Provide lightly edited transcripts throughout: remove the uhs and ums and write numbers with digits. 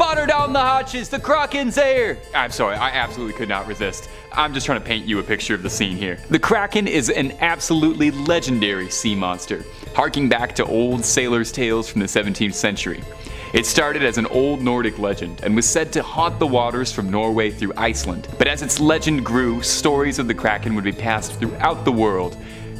Water down the hatches, the Kraken's here! I'm sorry, I absolutely could not resist. I'm just trying to paint you a picture of the scene here. The Kraken is an absolutely legendary sea monster, harking back to old sailors' tales from the 17th century. It started as an old Nordic legend and was said to haunt the waters from Norway through Iceland. But as its legend grew, stories of the Kraken would be passed throughout the world,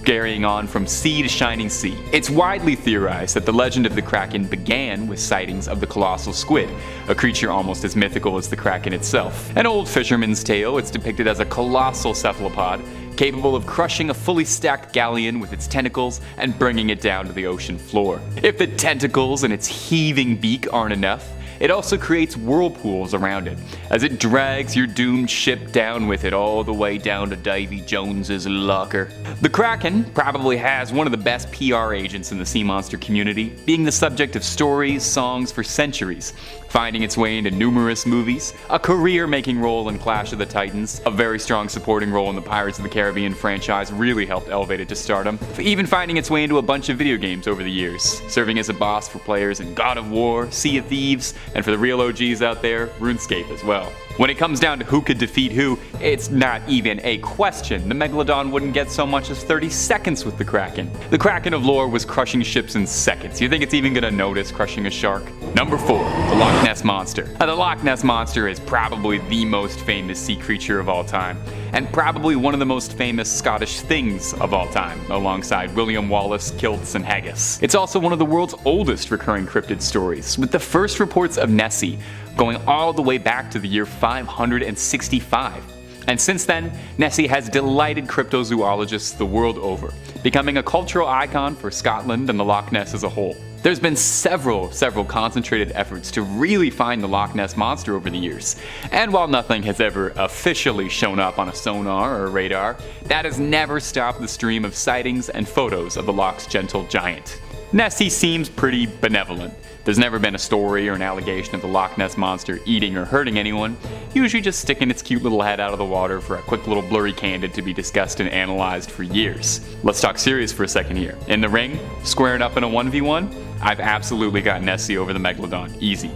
carrying on from sea to shining sea. It's widely theorized that the legend of the Kraken began with sightings of the colossal squid, a creature almost as mythical as the Kraken itself. An old fisherman's tale, it's depicted as a colossal cephalopod, capable of crushing a fully stacked galleon with its tentacles and bringing it down to the ocean floor. If the tentacles and its heaving beak aren't enough, it also creates whirlpools around it, as it drags your doomed ship down with it all the way down to Davy Jones's locker. The Kraken probably has one of the best PR agents in the sea monster community, being the subject of stories, songs for centuries, finding its way into numerous movies, a career-making role in Clash of the Titans, a very strong supporting role in the Pirates of the Caribbean franchise really helped elevate it to stardom, even finding its way into a bunch of video games over the years, serving as a boss for players in God of War, Sea of Thieves, and for the real OGs out there, RuneScape as well. When it comes down to who could defeat who, it's not even a question. The Megalodon wouldn't get so much as 30 seconds with the Kraken. The Kraken of lore was crushing ships in seconds. You think it's even gonna notice crushing a shark? Number 4, the Loch Ness Monster. Now, the Loch Ness Monster is probably the most famous sea creature of all time, and probably one of the most famous Scottish things of all time, alongside William Wallace, kilts, and haggis. It's also one of the world's oldest recurring cryptid stories, with the first reports of Nessie going all the way back to the year 565. And since then, Nessie has delighted cryptozoologists the world over, becoming a cultural icon for Scotland and the Loch Ness as a whole. There's been several concentrated efforts to really find the Loch Ness Monster over the years, and while nothing has ever officially shown up on a sonar or radar, that has never stopped the stream of sightings and photos of the Loch's gentle giant. Nessie seems pretty benevolent. There's never been a story or an allegation of the Loch Ness Monster eating or hurting anyone, usually just sticking its cute little head out of the water for a quick little blurry candid to be discussed and analyzed for years. Let's talk serious for a second here. In the ring, squaring up in a 1v1, I've absolutely got Nessie over the Megalodon, easy.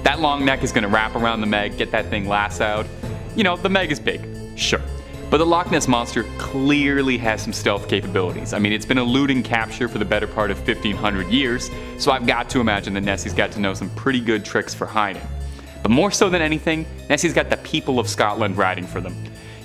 That long neck is gonna wrap around the Meg, get that thing lassoed. You know, the Meg is big, sure. But the Loch Ness Monster clearly has some stealth capabilities. I mean, it's been eluding capture for the better part of 1500 years, so I've got to imagine that Nessie's got to know some pretty good tricks for hiding. But more so than anything, Nessie's got the people of Scotland riding for them.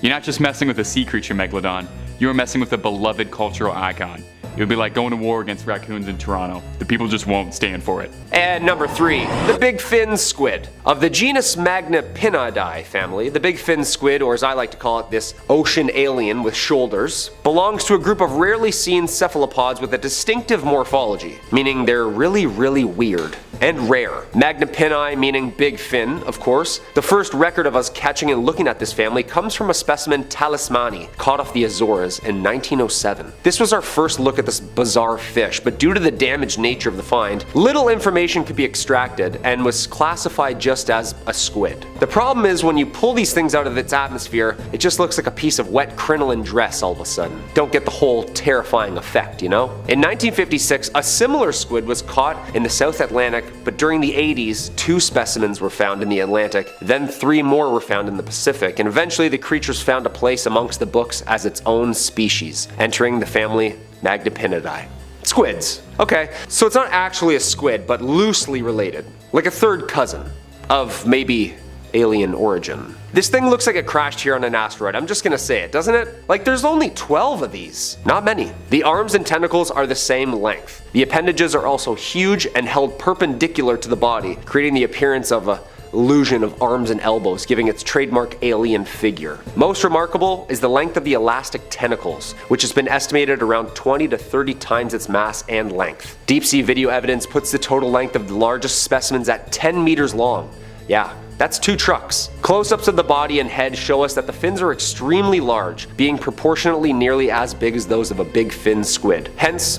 You're not just messing with a sea creature Megalodon, you're messing with a beloved cultural icon. It would be like going to war against raccoons in Toronto. The people just won't stand for it. And number 3, the big fin squid. Of the genus Magnapinidae family, the big fin squid, or as I like to call it, this ocean alien with shoulders, belongs to a group of rarely seen cephalopods with a distinctive morphology, meaning they're really weird and rare. Magnapini meaning big fin, of course. The first record of us catching and looking at this family comes from a specimen talismani caught off the Azores in 1907. This was our first look at this bizarre fish, but due to the damaged nature of the find, little information could be extracted and was classified just as a squid. The problem is when you pull these things out of its atmosphere, it just looks like a piece of wet crinoline dress all of a sudden. Don't get the whole terrifying effect, you know? In 1956, a similar squid was caught in the South Atlantic, but during the 80s, 2 specimens were found in the Atlantic, then 3 more were found in the Pacific, and eventually the creatures found a place amongst the books as its own species, entering the family Magnapinidae. Squids. Okay, so it's not actually a squid, but loosely related. Like a third cousin of maybe alien origin. This thing looks like it crashed here on an asteroid, I'm just gonna say it, doesn't it? Like there's only 12 of these. Not many. The arms and tentacles are the same length. The appendages are also huge and held perpendicular to the body, creating the appearance of a illusion of arms and elbows, giving its trademark alien figure. Most remarkable is the length of the elastic tentacles, which has been estimated around 20 to 30 times its mass and length. Deep sea video evidence puts the total length of the largest specimens at 10 meters long. Yeah, that's 2 trucks. Close-ups of the body and head show us that the fins are extremely large, being proportionately nearly as big as those of a big fin squid. Hence,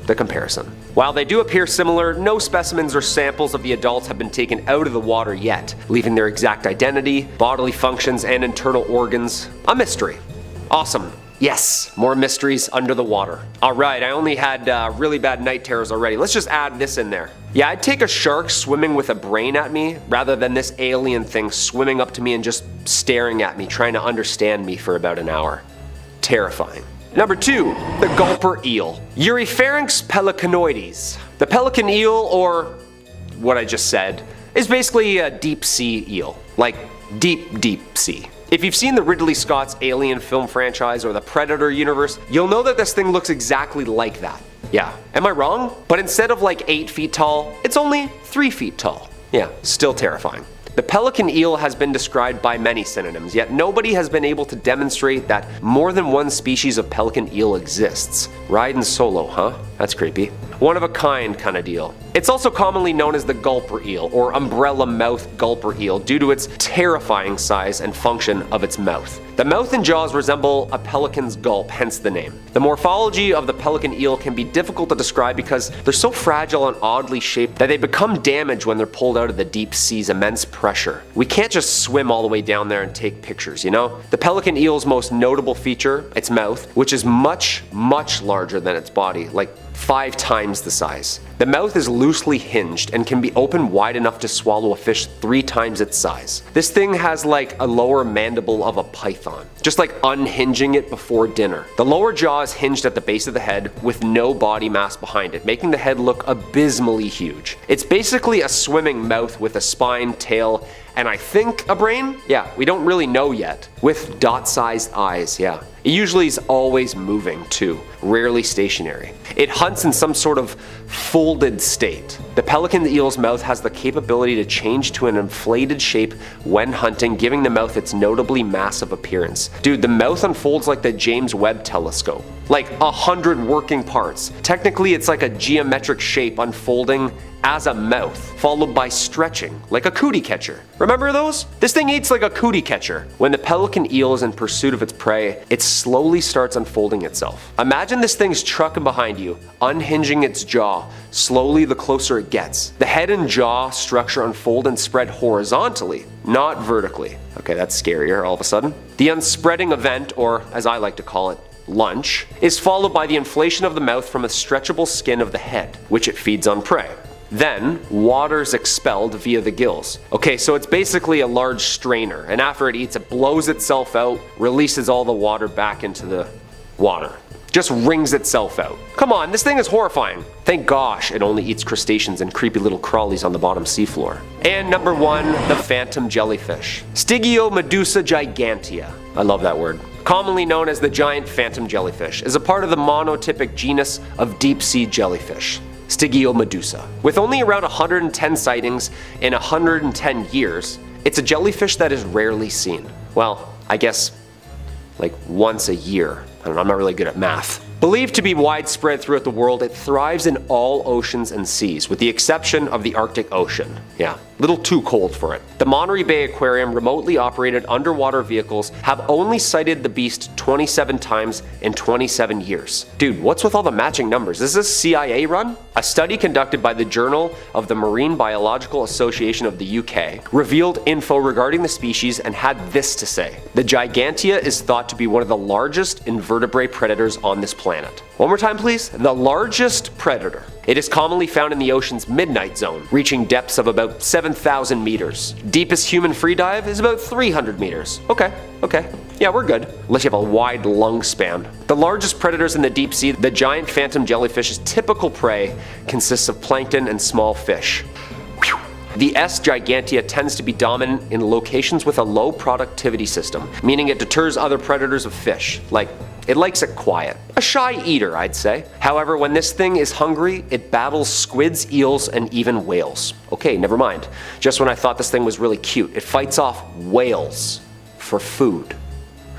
the comparison. While they do appear similar, no specimens or samples of the adults have been taken out of the water yet, leaving their exact identity, bodily functions, and internal organs a mystery. Awesome. Yes, more mysteries under the water. Alright, I only had really bad night terrors already. Let's just add this in there. Yeah, I'd take a shark swimming with a brain at me rather than this alien thing swimming up to me and just staring at me, trying to understand me for about an hour. Terrifying. Number 2, the gulper eel. Eurypharynx pelicanoides. The pelican eel, or what I just said, is basically a deep sea eel. Like deep sea. If you've seen the Ridley Scott's Alien film franchise or the Predator universe, you'll know that this thing looks exactly like that. Yeah, am I wrong? But instead of like 8 feet tall, it's only 3 feet tall. Yeah, still terrifying. The pelican eel has been described by many synonyms, yet nobody has been able to demonstrate that more than one species of pelican eel exists. Riding solo, huh? That's creepy. One of a kind of deal. It's also commonly known as the gulper eel, or umbrella mouth gulper eel, due to its terrifying size and function of its mouth. The mouth and jaws resemble a pelican's gulp, hence the name. The morphology of the pelican eel can be difficult to describe because they're so fragile and oddly shaped that they become damaged when they're pulled out of the deep sea's immense pressure. We can't just swim all the way down there and take pictures, you know? The pelican eel's most notable feature, its mouth, which is much larger than its body, like 5 times the size. The mouth is loosely hinged and can be opened wide enough to swallow a fish 3 times its size. This thing has like a lower mandible of a python, just like unhinging it before dinner. The lower jaw is hinged at the base of the head with no body mass behind it, making the head look abysmally huge. It's basically a swimming mouth with a spine, tail, and I think a brain? Yeah, we don't really know yet. With dot-sized eyes, yeah. It usually is always moving too, rarely stationary. It hunts in some sort of folded state. The pelican eel's mouth has the capability to change to an inflated shape when hunting, giving the mouth its notably massive appearance. Dude, the mouth unfolds like the James Webb telescope. Like 100 working parts. Technically, it's like a geometric shape unfolding as a mouth, followed by stretching, like a cootie catcher. Remember those? This thing eats like a cootie catcher. When the pelican eel is in pursuit of its prey, it slowly starts unfolding itself. Imagine this thing's trucking behind you, unhinging its jaw, slowly the closer it gets. The head and jaw structure unfold and spread horizontally, not vertically. Okay, that's scarier all of a sudden. The unspreading event, or as I like to call it, lunch, is followed by the inflation of the mouth from the stretchable skin of the head, which it feeds on prey. Then, water's expelled via the gills. Okay, so it's basically a large strainer, and after it eats, it blows itself out, releases all the water back into the water. Just wrings itself out. Come on, this thing is horrifying. Thank gosh it only eats crustaceans and creepy little crawlies on the bottom seafloor. And number 1, the phantom jellyfish. Stygiomedusa gigantea. I love that word. Commonly known as the giant phantom jellyfish, is a part of the monotypic genus of deep sea jellyfish. Stygiomedusa. With only around 110 sightings in 110 years, it's a jellyfish that is rarely seen. Well, I guess like once a year. I don't know, I'm not really good at math. Believed to be widespread throughout the world, it thrives in all oceans and seas, with the exception of the Arctic Ocean. Yeah, a little too cold for it. The Monterey Bay Aquarium remotely operated underwater vehicles have only sighted the beast 27 times in 27 years. Dude, what's with all the matching numbers? Is this CIA run? A study conducted by the Journal of the Marine Biological Association of the UK revealed info regarding the species and had this to say. The Gigantea is thought to be one of the largest invertebrate predators on this planet. One more time please. The largest predator. It is commonly found in the ocean's midnight zone, reaching depths of about 7,000 meters. Deepest human free dive is about 300 meters. Okay. Yeah, we're good. Unless you have a wide lung span. The largest predators in the deep sea, the giant phantom jellyfish's typical prey consists of plankton and small fish. The S. gigantea tends to be dominant in locations with a low productivity system, meaning it deters other predators of fish, like it likes it quiet. A shy eater, I'd say. However, when this thing is hungry, it battles squids, eels, and even whales. Okay, never mind. Just when I thought this thing was really cute, it fights off whales for food.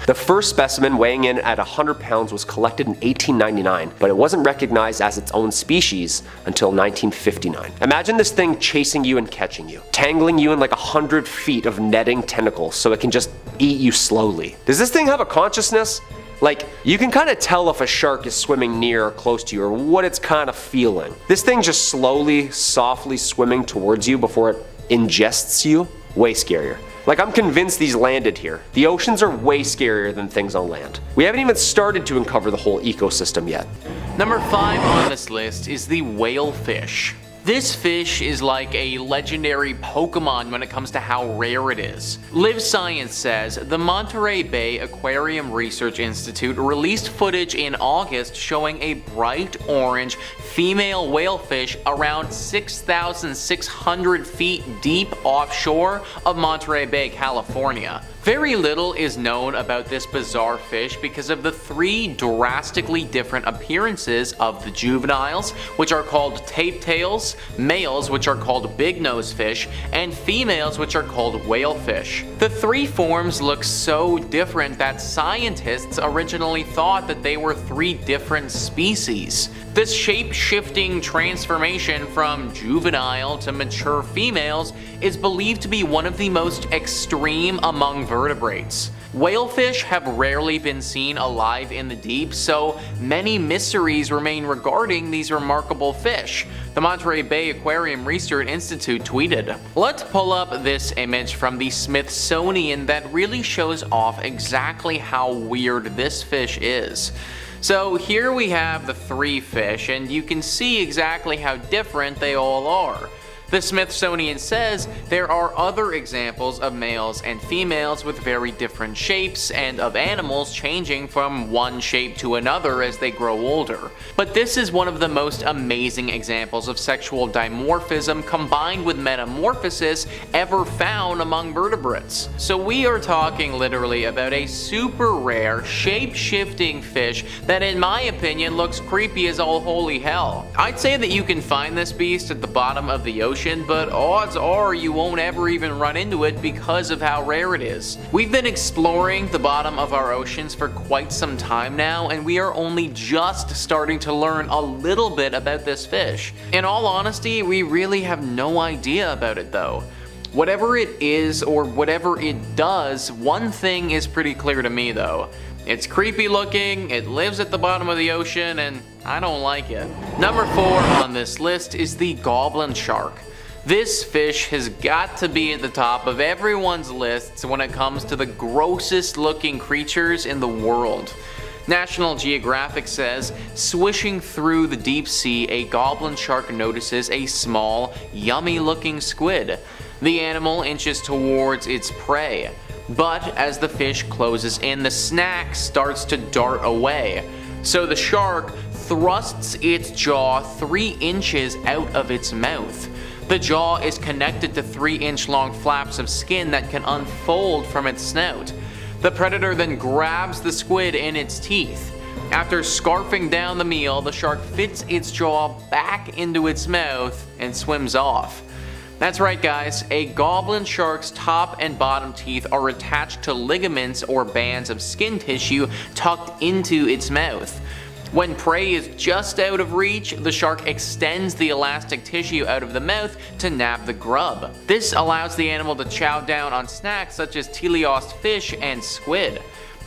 The first specimen, weighing in at 100 pounds, was collected in 1899, but it wasn't recognized as its own species until 1959. Imagine this thing chasing you and catching you, tangling you in like 100 feet of netting tentacles so it can just eat you slowly. Does this thing have a consciousness? Like, you can kind of tell if a shark is swimming near or close to you or what it's kind of feeling. This thing just slowly, softly swimming towards you before it ingests you? Way scarier. Like, I'm convinced these landed here. The oceans are way scarier than things on land. We haven't even started to uncover the whole ecosystem yet. Number 5 on this list is the whalefish. This fish is like a legendary Pokemon when it comes to how rare it is. Live Science says the Monterey Bay Aquarium Research Institute released footage in August showing a bright orange female whalefish around 6,600 feet deep offshore of Monterey Bay, California. Very little is known about this bizarre fish because of the 3 drastically different appearances of the juveniles, which are called tape tails, males, which are called big nose fish, and females, which are called whalefish. The 3 forms look so different that scientists originally thought that they were 3 different species. This shape-shifting transformation from juvenile to mature females is believed to be one of the most extreme among vertebrates. Whalefish have rarely been seen alive in the deep, so many mysteries remain regarding these remarkable fish. The Monterey Bay Aquarium Research Institute tweeted, "Let's pull up this image from the Smithsonian that really shows off exactly how weird this fish is." So here we have the 3 fish, and you can see exactly how different they all are. The Smithsonian says there are other examples of males and females with very different shapes and of animals changing from one shape to another as they grow older. But this is one of the most amazing examples of sexual dimorphism combined with metamorphosis ever found among vertebrates. So we are talking literally about a super rare, shape-shifting fish that in my opinion looks creepy as all holy hell. I'd say that you can find this beast at the bottom of the ocean, but odds are you won't ever even run into it because of how rare it is. We've been exploring the bottom of our oceans for quite some time now, and we are only just starting to learn a little bit about this fish. In all honesty, we really have no idea about it though. Whatever it is or whatever it does, one thing is pretty clear to me though. It's creepy looking, it lives at the bottom of the ocean, and I don't like it. Number 4 on this list is the goblin shark. This fish has got to be at the top of everyone's lists when it comes to the grossest looking creatures in the world. National Geographic says, swishing through the deep sea, a goblin shark notices a small, yummy looking squid. The animal inches towards its prey, but as the fish closes in, the snack starts to dart away. So the shark thrusts its jaw 3 inches out of its mouth. The jaw is connected to 3-inch long flaps of skin that can unfold from its snout. The predator then grabs the squid in its teeth. After scarfing down the meal, the shark fits its jaw back into its mouth and swims off. That's right guys, a goblin shark's top and bottom teeth are attached to ligaments or bands of skin tissue tucked into its mouth. When prey is just out of reach, the shark extends the elastic tissue out of the mouth to nab the grub. This allows the animal to chow down on snacks such as teleost fish and squid.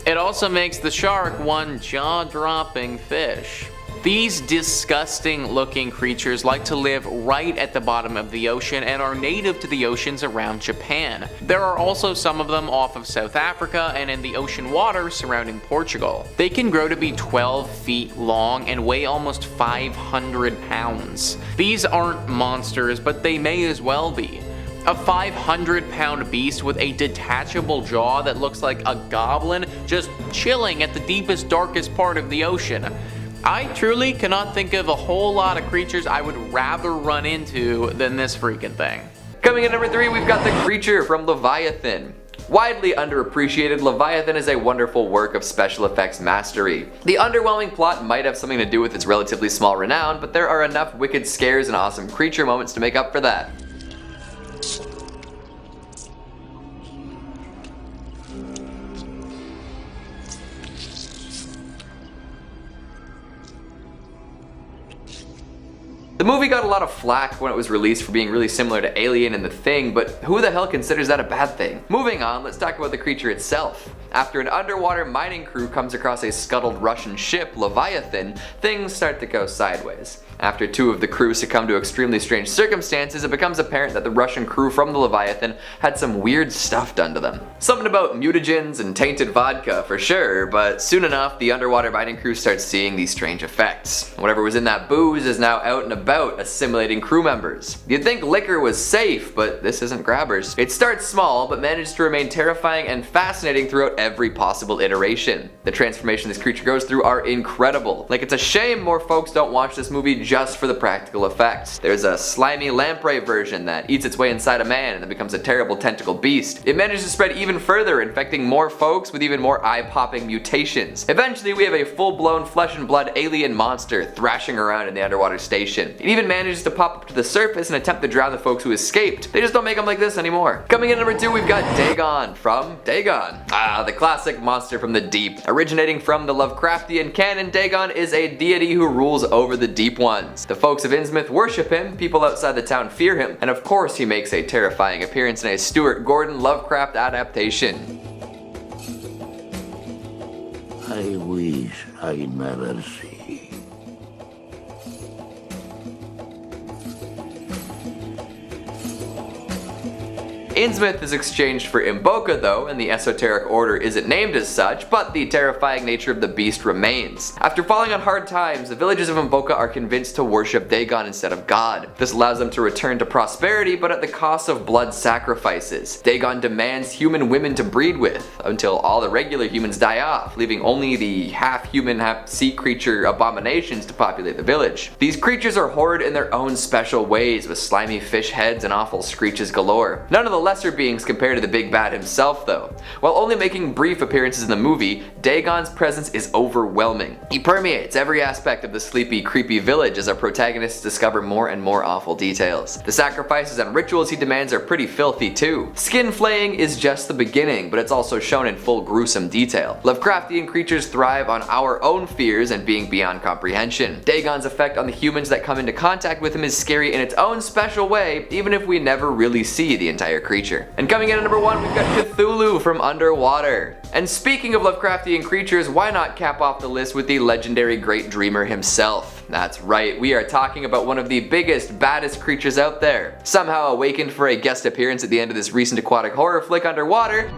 It also makes the shark one jaw-dropping fish. These disgusting looking creatures like to live right at the bottom of the ocean and are native to the oceans around Japan. There are also some of them off of South Africa and in the ocean water surrounding Portugal. They can grow to be 12 feet long and weigh almost 500 pounds. These aren't monsters, but they may as well be. A 500-pound beast with a detachable jaw that looks like a goblin just chilling at the deepest, darkest part of the ocean. I truly cannot think of a whole lot of creatures I would rather run into than this freaking thing. Coming in number 3, we've got the creature from Leviathan. Widely underappreciated, Leviathan is a wonderful work of special effects mastery. The underwhelming plot might have something to do with its relatively small renown, but there are enough wicked scares and awesome creature moments to make up for that. The movie got a lot of flack when it was released for being really similar to Alien and The Thing, but who the hell considers that a bad thing? Moving on, let's talk about the creature itself. After an underwater mining crew comes across a scuttled Russian ship, Leviathan, things start to go sideways. After 2 of the crew succumb to extremely strange circumstances, it becomes apparent that the Russian crew from the Leviathan had some weird stuff done to them. Something about mutagens and tainted vodka for sure, but soon enough the underwater mining crew starts seeing these strange effects. Whatever was in that booze is now out and about assimilating crew members. You'd think liquor was safe, but this isn't Grabbers. It starts small, but manages to remain terrifying and fascinating throughout every possible iteration. The transformation this creature goes through are incredible. Like, it's a shame more folks don't watch this movie just for the practical effects. There's a slimy lamprey version that eats its way inside a man and then becomes a terrible tentacle beast. It manages to spread even further, infecting more folks with even more eye-popping mutations. Eventually we have a full-blown flesh and blood alien monster thrashing around in the underwater station. It even manages to pop up to the surface and attempt to drown the folks who escaped. They just don't make them like this anymore. Coming in number 2, we've got Dagon from Dagon. The classic monster from the deep. Originating from the Lovecraftian canon, Dagon is a deity who rules over the deep ones. The folks of Innsmouth worship him, people outside the town fear him, and of course he makes a terrifying appearance in a Stuart Gordon Lovecraft adaptation. I wish I never see. Innsmouth is exchanged for Imboca though, and the esoteric order isn't named as such, but the terrifying nature of the beast remains. After falling on hard times, the villagers of Imboca are convinced to worship Dagon instead of God. This allows them to return to prosperity, but at the cost of blood sacrifices. Dagon demands human women to breed with, until all the regular humans die off, leaving only the half-human, half-sea creature abominations to populate the village. These creatures are horrid in their own special ways, with slimy fish heads and awful screeches galore. None of the lesser beings compared to the big bad himself though. While only making brief appearances in the movie, Dagon's presence is overwhelming. He permeates every aspect of the sleepy, creepy village as our protagonists discover more and more awful details. The sacrifices and rituals he demands are pretty filthy too. Skin flaying is just the beginning, but it's also shown in full gruesome detail. Lovecraftian creatures thrive on our own fears and being beyond comprehension. Dagon's effect on the humans that come into contact with him is scary in its own special way, even if we never really see the entire creature. And coming in at number 1, we've got Cthulhu from Underwater. And speaking of Lovecraftian creatures, why not cap off the list with the legendary Great Dreamer himself? That's right, we are talking about one of the biggest, baddest creatures out there. Somehow awakened for a guest appearance at the end of this recent aquatic horror flick Underwater,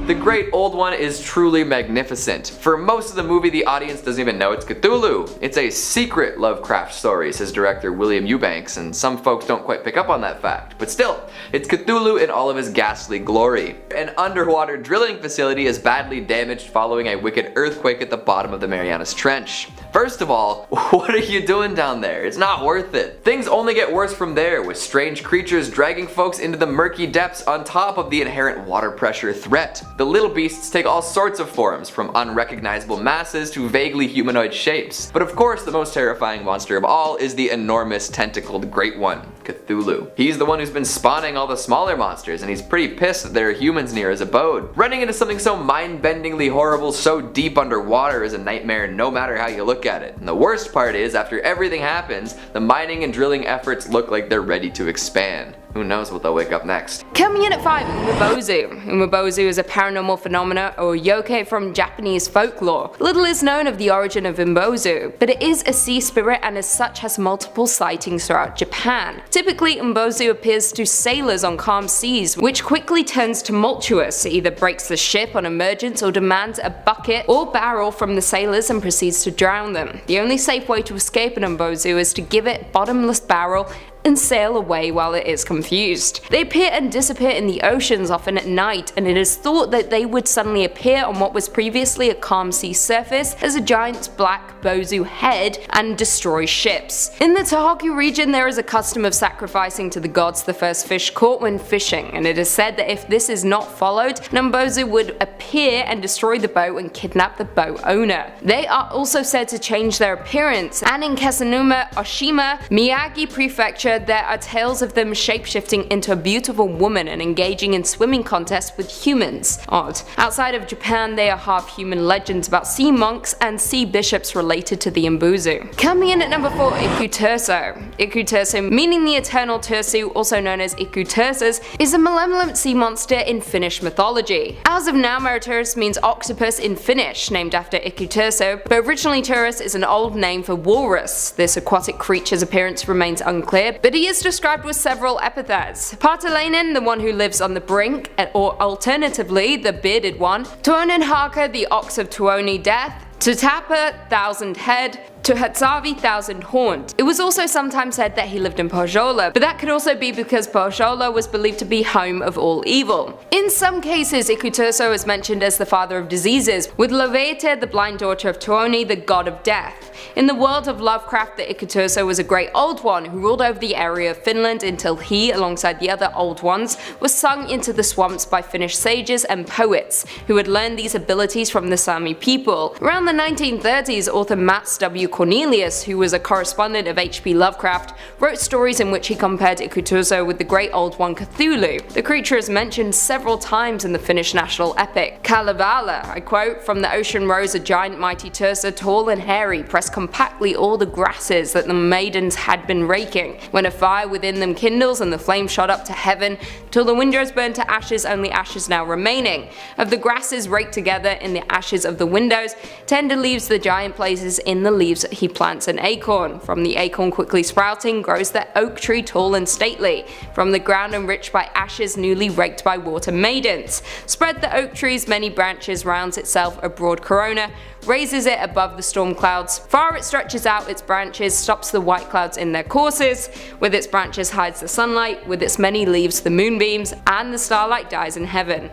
the Great Old One is truly magnificent. For most of the movie, the audience doesn't even know it's Cthulhu. It's a secret Lovecraft story, says director William Eubanks, and some folks don't quite pick up on that fact. But still, it's Cthulhu in all of his ghastly glory. An underwater drilling facility is badly damaged following a wicked earthquake at the bottom of the Marianas Trench. First of all, what are you doing down there? It's not worth it. Things only get worse from there, with strange creatures dragging folks into the murky depths on top of the inherent water pressure threat. The little beasts take all sorts of forms, from unrecognizable masses to vaguely humanoid shapes. But of course, the most terrifying monster of all is the enormous tentacled Great One, Cthulhu. He's the one who's been spawning all the smaller monsters, and he's pretty pissed that there are humans near his abode. Running into something so mind-bendingly horrible so deep underwater is a nightmare no matter how you look at it. And the worst part is, after everything happens, the mining and drilling efforts look like they're ready to expand. Who knows what they'll wake up next. Coming in at 5, Umabozu. Umabozu is a paranormal phenomena or yokai from Japanese folklore. Little is known of the origin of Umbozu, but it is a sea spirit and as such has multiple sightings throughout Japan. Typically, Umbozu appears to sailors on calm seas, which quickly turns tumultuous, either breaks the ship on emergence or demands a bucket or barrel from the sailors and proceeds to drown them. The only safe way to escape an Umbozu is to give it a bottomless barrel and sail away while it is confused. They appear and disappear in the oceans, often at night, and it is thought that they would suddenly appear on what was previously a calm sea surface as a giant black bozu head and destroy ships. In the Tohoku region, there is a custom of sacrificing to the gods the first fish caught when fishing, and it is said that if this is not followed, Nambozu would appear and destroy the boat and kidnap the boat owner. They are also said to change their appearance, and in Kesanuma, Oshima, Miyagi Prefecture, culture, there are tales of them shapeshifting into a beautiful woman and engaging in swimming contests with humans. Odd. Outside of Japan, they are half-human legends about sea monks and sea bishops related to the Imbuzu. Coming in at number 4, Ikuturso. Ikuturso, meaning the eternal Tursu, also known as Ikutursas, is a malevolent sea monster in Finnish mythology. As of now, Meriturus means octopus in Finnish, named after Ikuturso, but originally Turus is an old name for walrus. This aquatic creature's appearance remains unclear, but he is described with several epithets. Partalainen, the one who lives on the brink, or alternatively, the bearded one. Tuonenhaka, the ox of Tuoni death. Tutapa, thousand head. Tuhatsavi, thousand horned. It was also sometimes said that he lived in Pohjola, but that could also be because Pohjola was believed to be home of all evil. In some cases, Ikuturso is mentioned as the father of diseases, with Leviathan, the blind daughter of Tuoni, the god of death. In the world of Lovecraft, the Ikuturso was a great old one who ruled over the area of Finland until he, alongside the other old ones, was sung into the swamps by Finnish sages and poets, who had learned these abilities from the Sami people. Around the 1930s, author Mats W. Cornelius, who was a correspondent of H.P. Lovecraft, wrote stories in which he compared Ikuturso with the great old one Cthulhu. The creature is mentioned several times in the Finnish national epic. Kalevala, I quote, "From the ocean rose a giant mighty Tursa, tall and hairy, pressed compactly all the grasses that the maidens had been raking. When a fire within them kindles and the flame shot up to heaven, till the windows burned to ashes, only ashes now remaining. Of the grasses raked together in the ashes of the windows, tender leaves the giant places in the leaves he plants an acorn. From the acorn quickly sprouting grows the oak tree tall and stately. From the ground enriched by ashes newly raked by water maidens. Spread the oak tree's many branches, rounds itself a broad corona, raises it above the storm clouds. Far it stretches out its branches, stops the white clouds in their courses. With its branches hides the sunlight, with its many leaves the moonbeams, and the starlight dies in heaven."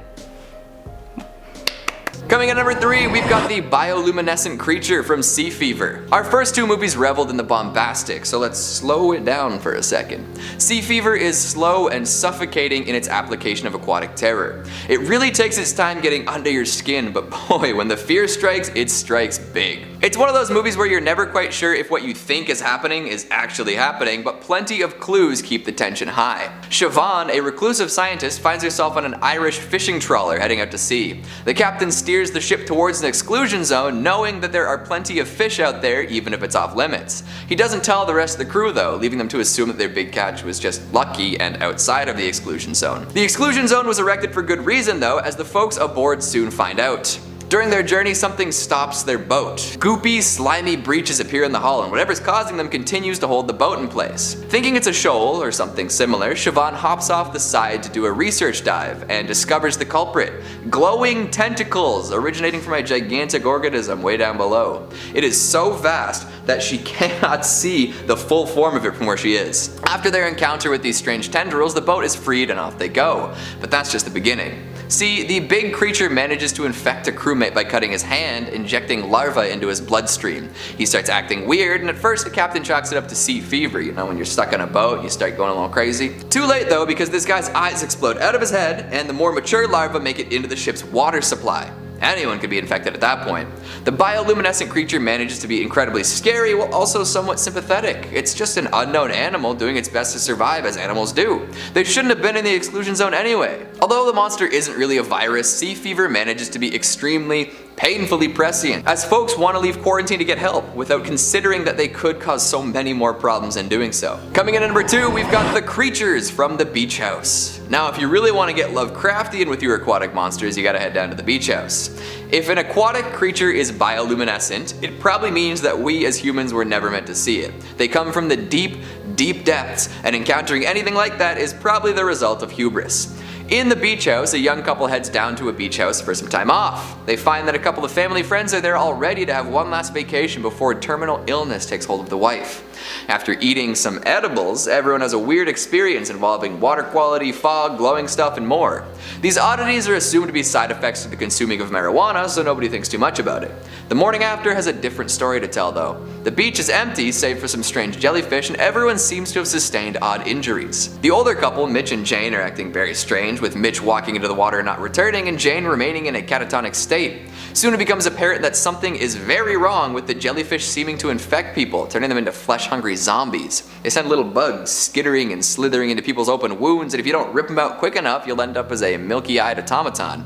Coming at number 3, we've got the bioluminescent creature from Sea Fever. Our first 2 movies reveled in the bombastic, so let's slow it down for a second. Sea Fever is slow and suffocating in its application of aquatic terror. It really takes its time getting under your skin, but boy, when the fear strikes, it strikes big. It's one of those movies where you're never quite sure if what you think is happening is actually happening, but plenty of clues keep the tension high. Siobhan, a reclusive scientist, finds herself on an Irish fishing trawler heading out to sea. The captain steers the ship towards an exclusion zone, knowing that there are plenty of fish out there even if it's off limits. He doesn't tell the rest of the crew though, leaving them to assume that their big catch was just lucky and outside of the exclusion zone. The exclusion zone was erected for good reason though, as the folks aboard soon find out. During their journey, something stops their boat. Goopy, slimy breaches appear in the hull, and whatever's causing them continues to hold the boat in place. Thinking it's a shoal or something similar, Siobhan hops off the side to do a research dive and discovers the culprit: glowing tentacles originating from a gigantic organism way down below. It is so vast that she cannot see the full form of it from where she is. After their encounter with these strange tendrils, the boat is freed and off they go. But that's just the beginning. See, the big creature manages to infect a crewmate by cutting his hand, injecting larvae into his bloodstream. He starts acting weird, and at first the captain chalks it up to sea fever. You know, when you're stuck on a boat, you start going a little crazy. Too late though, because this guy's eyes explode out of his head, and the more mature larvae make it into the ship's water supply. Anyone could be infected at that point. The bioluminescent creature manages to be incredibly scary while also somewhat sympathetic. It's just an unknown animal doing its best to survive as animals do. They shouldn't have been in the exclusion zone anyway. Although the monster isn't really a virus, sea fever manages to be extremely painfully prescient, as folks want to leave quarantine to get help without considering that they could cause so many more problems in doing so. Coming in at number 2, we've got the creatures from the beach house. Now if you really want to get Lovecraftian with your aquatic monsters, you gotta head down to the beach house. If an aquatic creature is bioluminescent, it probably means that we as humans were never meant to see it. They come from the deep, deep depths, and encountering anything like that is probably the result of hubris. In the beach house, a young couple heads down to a beach house for some time off. They find that a couple of family friends are there all ready to have one last vacation before terminal illness takes hold of the wife. After eating some edibles, everyone has a weird experience involving water quality, fog, glowing stuff, and more. These oddities are assumed to be side effects of the consuming of marijuana, so nobody thinks too much about it. The morning after has a different story to tell though. The beach is empty save for some strange jellyfish, and everyone seems to have sustained odd injuries. The older couple, Mitch and Jane, are acting very strange, with Mitch walking into the water and not returning, and Jane remaining in a catatonic state. Soon it becomes apparent that something is very wrong, with the jellyfish seeming to infect people, turning them into flesh flesh-hungry zombies. They send little bugs skittering and slithering into people's open wounds, and if you don't rip them out quick enough, you'll end up as a milky-eyed automaton.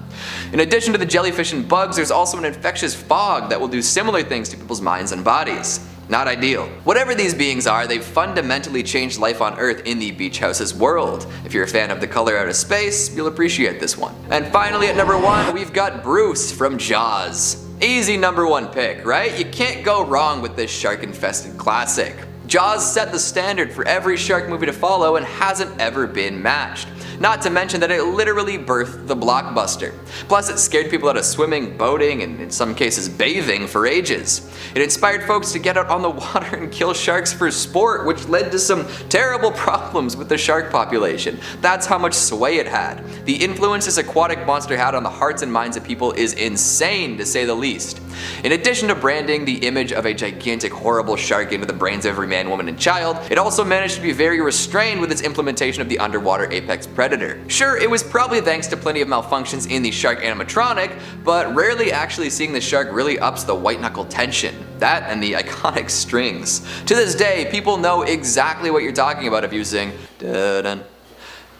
In addition to the jellyfish and bugs, there's also an infectious fog that will do similar things to people's minds and bodies. Not ideal. Whatever these beings are, they've fundamentally changed life on Earth in the beach house's world. If you're a fan of The Color Out of Space, you'll appreciate this one. And finally at number 1, we've got Bruce from Jaws. Easy number 1 pick, right? You can't go wrong with this shark-infested classic. Jaws set the standard for every shark movie to follow and hasn't ever been matched. Not to mention that it literally birthed the blockbuster. Plus it scared people out of swimming, boating, and in some cases bathing for ages. It inspired folks to get out on the water and kill sharks for sport, which led to some terrible problems with the shark population. That's how much sway it had. The influence this aquatic monster had on the hearts and minds of people is insane, to say the least. In addition to branding the image of a gigantic horrible shark into the brains of every man, woman, and child, it also managed to be very restrained with its implementation of the underwater apex predator. Sure, it was probably thanks to plenty of malfunctions in the shark animatronic, but rarely actually seeing the shark really ups the white knuckle tension. That and the iconic strings. To this day, people know exactly what you're talking about if you sing da-dun,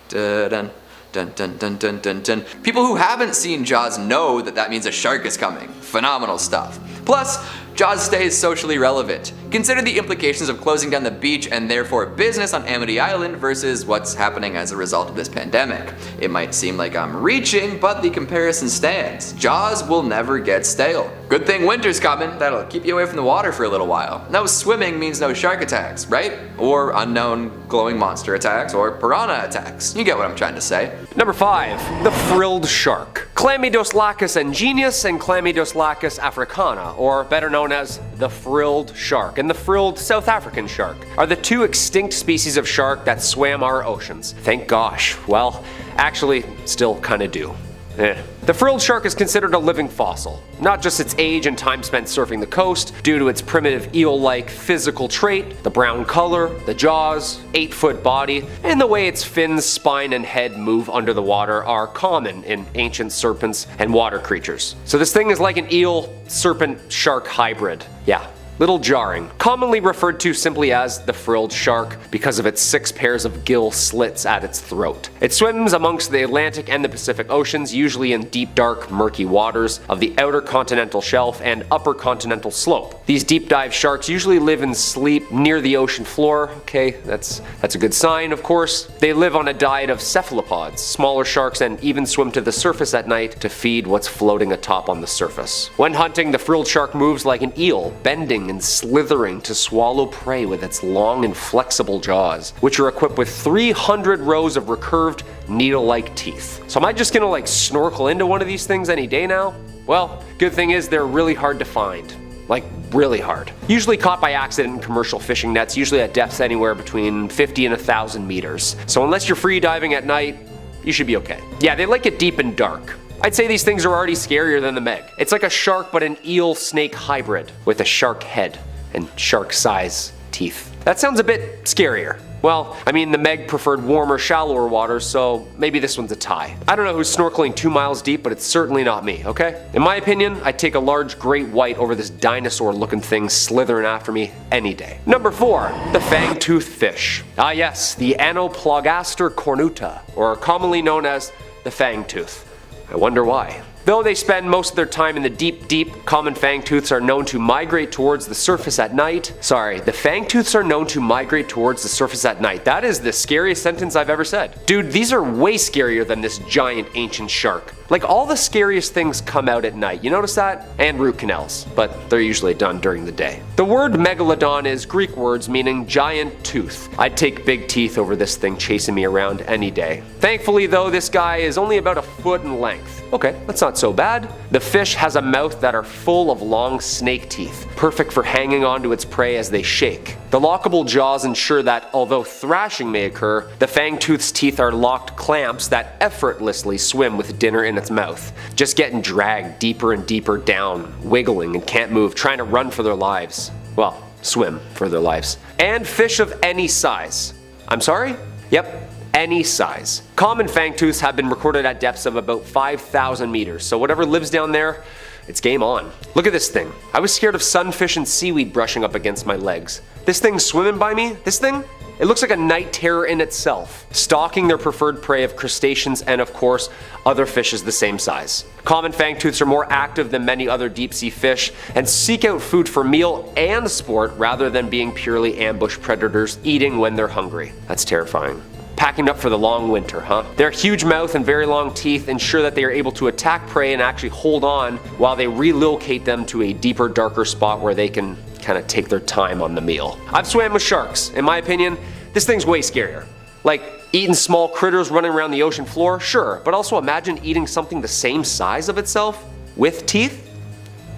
da-dun. Dun, dun, dun, dun, dun, dun. People who haven't seen Jaws know that that means a shark is coming. Phenomenal stuff. Plus, Jaws stays socially relevant. Consider the implications of closing down the beach and therefore business on Amity Island versus what's happening as a result of this pandemic. It might seem like I'm reaching, but the comparison stands. Jaws will never get stale. Good thing winter's coming, that'll keep you away from the water for a little while. No swimming means no shark attacks, right? Or unknown glowing monster attacks, or piranha attacks. You get what I'm trying to say. Number 5, the frilled shark. Chlamydoslacus angeneus and Chlamydoslacus africana, or better known as the frilled shark and the frilled South African shark, are the two extinct species of shark that swam our oceans. Thank gosh. Well, actually, still kinda do. The frilled shark is considered a living fossil, not just its age and time spent surfing the coast, due to its primitive eel-like physical trait, the brown color, the jaws, 8-foot body, and the way its fins, spine, and head move under the water are common in ancient serpents and water creatures. So this thing is like an eel-serpent-shark hybrid. Yeah. Little jarring, commonly referred to simply as the frilled shark because of its 6 pairs of gill slits at its throat. It swims amongst the Atlantic and the Pacific Oceans, usually in deep, dark, murky waters of the outer continental shelf and upper continental slope. These deep dive sharks usually live and sleep near the ocean floor. Okay, that's a good sign, of course. They live on a diet of cephalopods, smaller sharks, and even swim to the surface at night to feed what's floating atop on the surface. When hunting, the frilled shark moves like an eel, bending and slithering to swallow prey with its long and flexible jaws, which are equipped with 300 rows of recurved, needle-like teeth. So am I just gonna like snorkel into one of these things any day now? Well, good thing is they're really hard to find. Like, really hard. Usually caught by accident in commercial fishing nets, usually at depths anywhere between 50 and 1,000 meters. So unless you're free diving at night, you should be okay. Yeah, they like it deep and dark. I'd say these things are already scarier than the Meg. It's like a shark but an eel-snake hybrid with a shark head and shark-size teeth. That sounds a bit scarier. Well, I mean the Meg preferred warmer, shallower waters, so maybe this one's a tie. I don't know who's snorkeling 2 miles deep, but it's certainly not me, okay? In my opinion, I'd take a large great white over this dinosaur-looking thing slithering after me any day. Number 4, the fang-toothed fish. Ah yes, the Anoplogaster cornuta, or commonly known as the fang-tooth. I wonder why. Though they spend most of their time in the deep, common fangtooths are known to migrate towards the surface at night. Sorry, the fangtooths are known to migrate towards the surface at night. That is the scariest sentence I've ever said. Dude, these are way scarier than this giant ancient shark. Like, all the scariest things come out at night, you notice that? And root canals, but they're usually done during the day. The word Megalodon is Greek words meaning giant tooth. I'd take big teeth over this thing chasing me around any day. Thankfully though, this guy is only about 1 foot in length. Okay, that's not so bad. The fish has a mouth that are full of long snake teeth, perfect for hanging onto its prey as they shake. The lockable jaws ensure that, although thrashing may occur, the fangtooth's teeth are locked clamps that effortlessly swim with dinner in its mouth, just getting dragged deeper and deeper down, wiggling and can't move, trying to run for their lives. Well, swim for their lives. And fish of any size. I'm sorry? Yep. Any size. Common fangtooths have been recorded at depths of about 5,000 meters, so whatever lives down there, it's game on. Look at this thing. I was scared of sunfish and seaweed brushing up against my legs. This thing swimming by me, this thing? It looks like a night terror in itself, stalking their preferred prey of crustaceans and, of course, other fishes the same size. Common fangtooths are more active than many other deep-sea fish and seek out food for meal and sport rather than being purely ambush predators eating when they're hungry. That's terrifying. Packing up for the long winter, huh? Their huge mouth and very long teeth ensure that they are able to attack prey and actually hold on while they relocate them to a deeper, darker spot where they can kind of take their time on the meal. I've swam with sharks. In my opinion, this thing's way scarier. Like, eating small critters running around the ocean floor, sure, but also imagine eating something the same size of itself with teeth?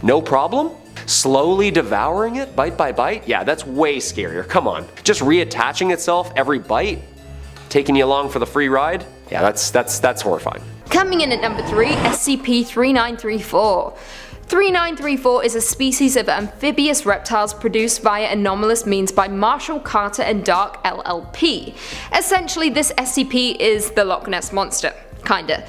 No problem? Slowly devouring it, bite by bite? Yeah, that's way scarier. Come on. Just reattaching itself every bite? Taking you along for the free ride? Yeah, that's horrifying. Coming in at number 3, SCP-3934. 3934 is a species of amphibious reptiles produced via anomalous means by Marshall, Carter and Dark LLP. Essentially, this SCP is the Loch Ness Monster. Kinda.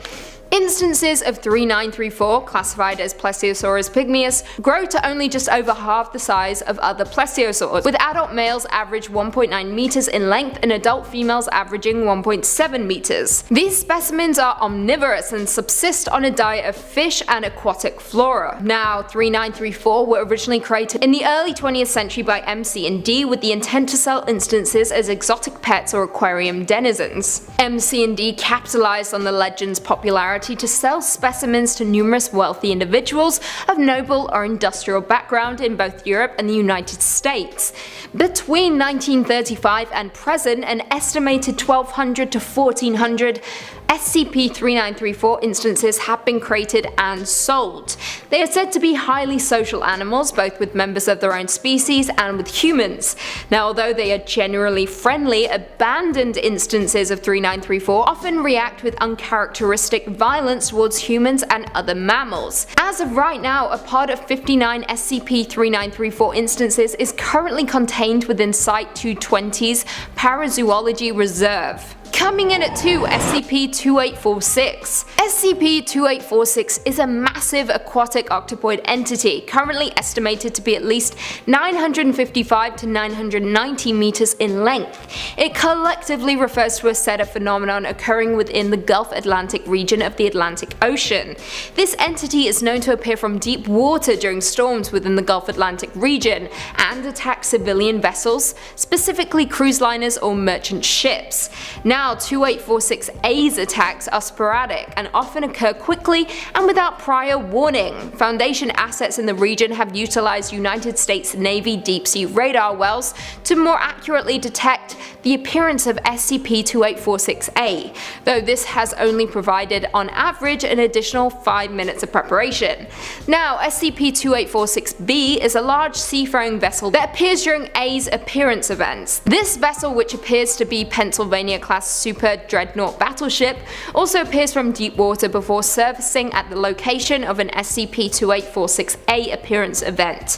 Instances of 3934, classified as Plesiosaurus pygmaeus, grow to only just over half the size of other plesiosaurs, with adult males average 1.9 meters in length and adult females averaging 1.7 meters. These specimens are omnivorous and subsist on a diet of fish and aquatic flora. Now, 3934 were originally created in the early 20th century by MC&D with the intent to sell instances as exotic pets or aquarium denizens. MC&D capitalized on the legend's popularity to sell specimens to numerous wealthy individuals of noble or industrial background in both Europe and the United States. Between 1935 and present, an estimated 1,200 to 1,400 SCP-3934 instances have been created and sold. They are said to be highly social animals, both with members of their own species and with humans. Now, although they are generally friendly, abandoned instances of 3934 often react with uncharacteristic violence towards humans and other mammals. As of right now, a pod of 59 SCP-3934 instances is currently contained within Site 220's Parazoology Reserve. Coming in at 2, SCP-2846. SCP-2846 is a massive aquatic octopoid entity, currently estimated to be at least 955 to 990 meters in length. It collectively refers to a set of phenomenon occurring within the Gulf Atlantic region of the Atlantic Ocean. This entity is known to appear from deep water during storms within the Gulf Atlantic region and attack civilian vessels, specifically cruise liners or merchant ships. Now, 2846A's attacks are sporadic and often occur quickly and without prior warning. Foundation assets in the region have utilized United States Navy deep-sea radar wells to more accurately detect the appearance of SCP-2846A, though this has only provided on average an additional 5 minutes of preparation. Now, SCP-2846B is a large seafaring vessel that appears during A's appearance events. This vessel, which appears to be Pennsylvania-class super dreadnought battleship, also appears from deep water before surfacing at the location of an SCP-2846A appearance event.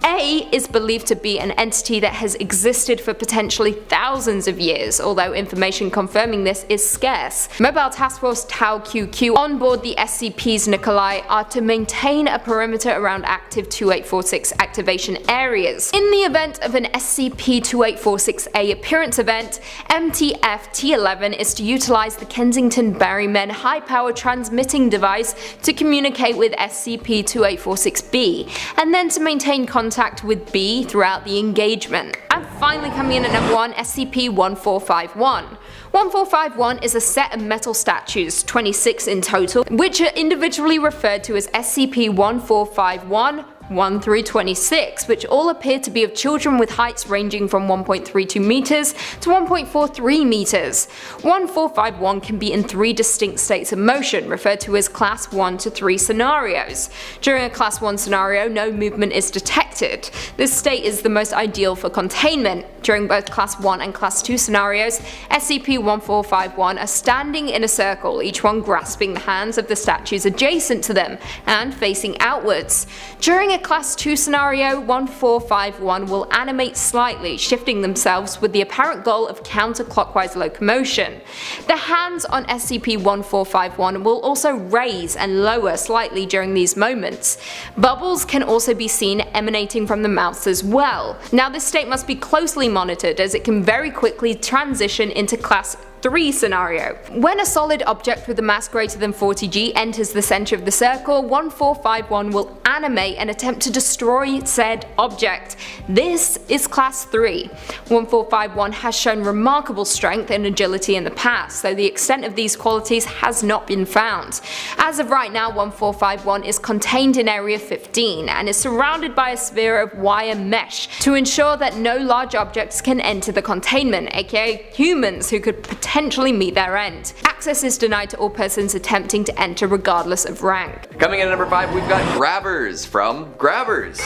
A is believed to be an entity that has existed for potentially thousands of years, although information confirming this is scarce. Mobile Task Force Tau QQ on board the SCP's Nikolai are to maintain a perimeter around active 2846 activation areas. In the event of an SCP-2846A appearance event, MTF-T11 is to utilize the Kensington Berrymen high-power transmitting device to communicate with SCP-2846B, and then to maintain contact with B throughout the engagement. And finally coming in at number 1, SCP-1451. 1451 is a set of metal statues, 26 in total, which are individually referred to as SCP-1451 1 through 26, which all appear to be of children with heights ranging from 1.32 meters to 1.43 meters. 1451 can be in 3 distinct states of motion, referred to as Class 1 to 3 scenarios. During a Class 1 scenario, no movement is detected affected. This state is the most ideal for containment. During both Class 1 and Class 2 scenarios, SCP-1451 are standing in a circle, each one grasping the hands of the statues adjacent to them and facing outwards. During a Class 2 scenario, 1451 will animate slightly, shifting themselves with the apparent goal of counterclockwise locomotion. The hands on SCP-1451 will also raise and lower slightly during these moments. Bubbles can also be seen emanating from the mouths as well. Now this state must be closely monitored as it can very quickly transition into Class 3 scenario. When a solid object with a mass greater than 40 g enters the center of the circle, 1451 will animate and attempt to destroy said object. This is Class 3. 1451 has shown remarkable strength and agility in the past, though the extent of these qualities has not been found. As of right now, 1451 is contained in Area 15 and is surrounded by a sphere of wire mesh to ensure that no large objects can enter the containment, aka humans who could potentially meet their end. Access is denied to all persons attempting to enter regardless of rank. Coming in at number 5, we've got Grabbers from Grabbers.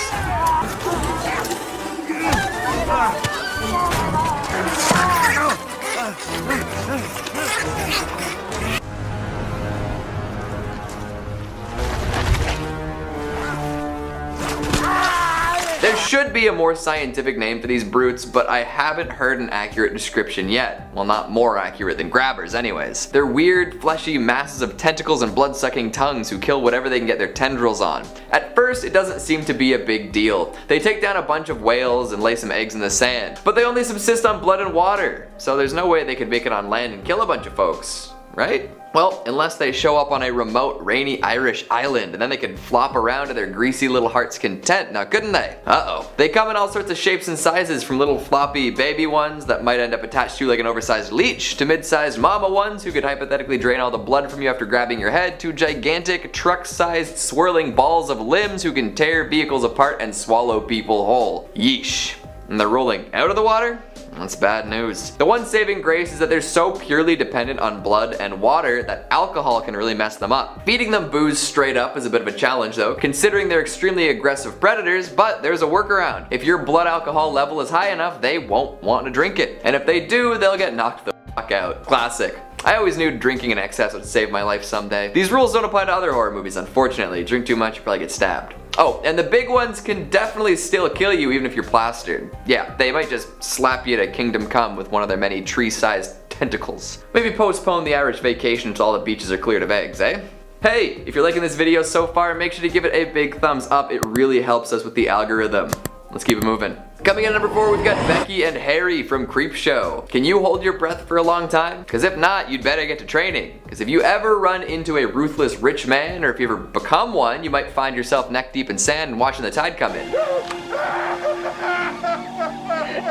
There should be a more scientific name for these brutes, but I haven't heard an accurate description yet. Well, not more accurate than grabbers anyways. They're weird, fleshy masses of tentacles and blood-sucking tongues who kill whatever they can get their tendrils on. At first, it doesn't seem to be a big deal. They take down a bunch of whales and lay some eggs in the sand, but they only subsist on blood and water, so there's no way they could make it on land and kill a bunch of folks, right? Well, unless they show up on a remote, rainy Irish island, and then they can flop around to their greasy little heart's content, now couldn't they? Uh-oh. They come in all sorts of shapes and sizes, from little floppy baby ones that might end up attached to you like an oversized leech, to mid-sized mama ones who could hypothetically drain all the blood from you after grabbing your head, to gigantic, truck-sized, swirling balls of limbs who can tear vehicles apart and swallow people whole. Yeesh. And they're rolling out of the water? That's bad news. The one saving grace is that they're so purely dependent on blood and water that alcohol can really mess them up. Feeding them booze straight up is a bit of a challenge though, considering they're extremely aggressive predators, but there's a workaround. If your blood alcohol level is high enough, they won't want to drink it. And if they do, they'll get knocked the fuck out. Classic. I always knew drinking in excess would save my life someday. These rules don't apply to other horror movies, unfortunately. Drink too much, you probably get stabbed. Oh, and the big ones can definitely still kill you even if you're plastered. Yeah, they might just slap you to Kingdom Come with one of their many tree-sized tentacles. Maybe postpone the Irish vacation until all the beaches are cleared of eggs, eh? Hey, if you're liking this video so far, make sure to give it a big thumbs up. It really helps us with the algorithm. Let's keep it moving. Coming in at number 4, we've got Becky and Harry from Creepshow. Can you hold your breath for a long time? Because if not, you'd better get to training. Because if you ever run into a ruthless rich man, or if you ever become one, you might find yourself neck deep in sand and watching the tide come in. If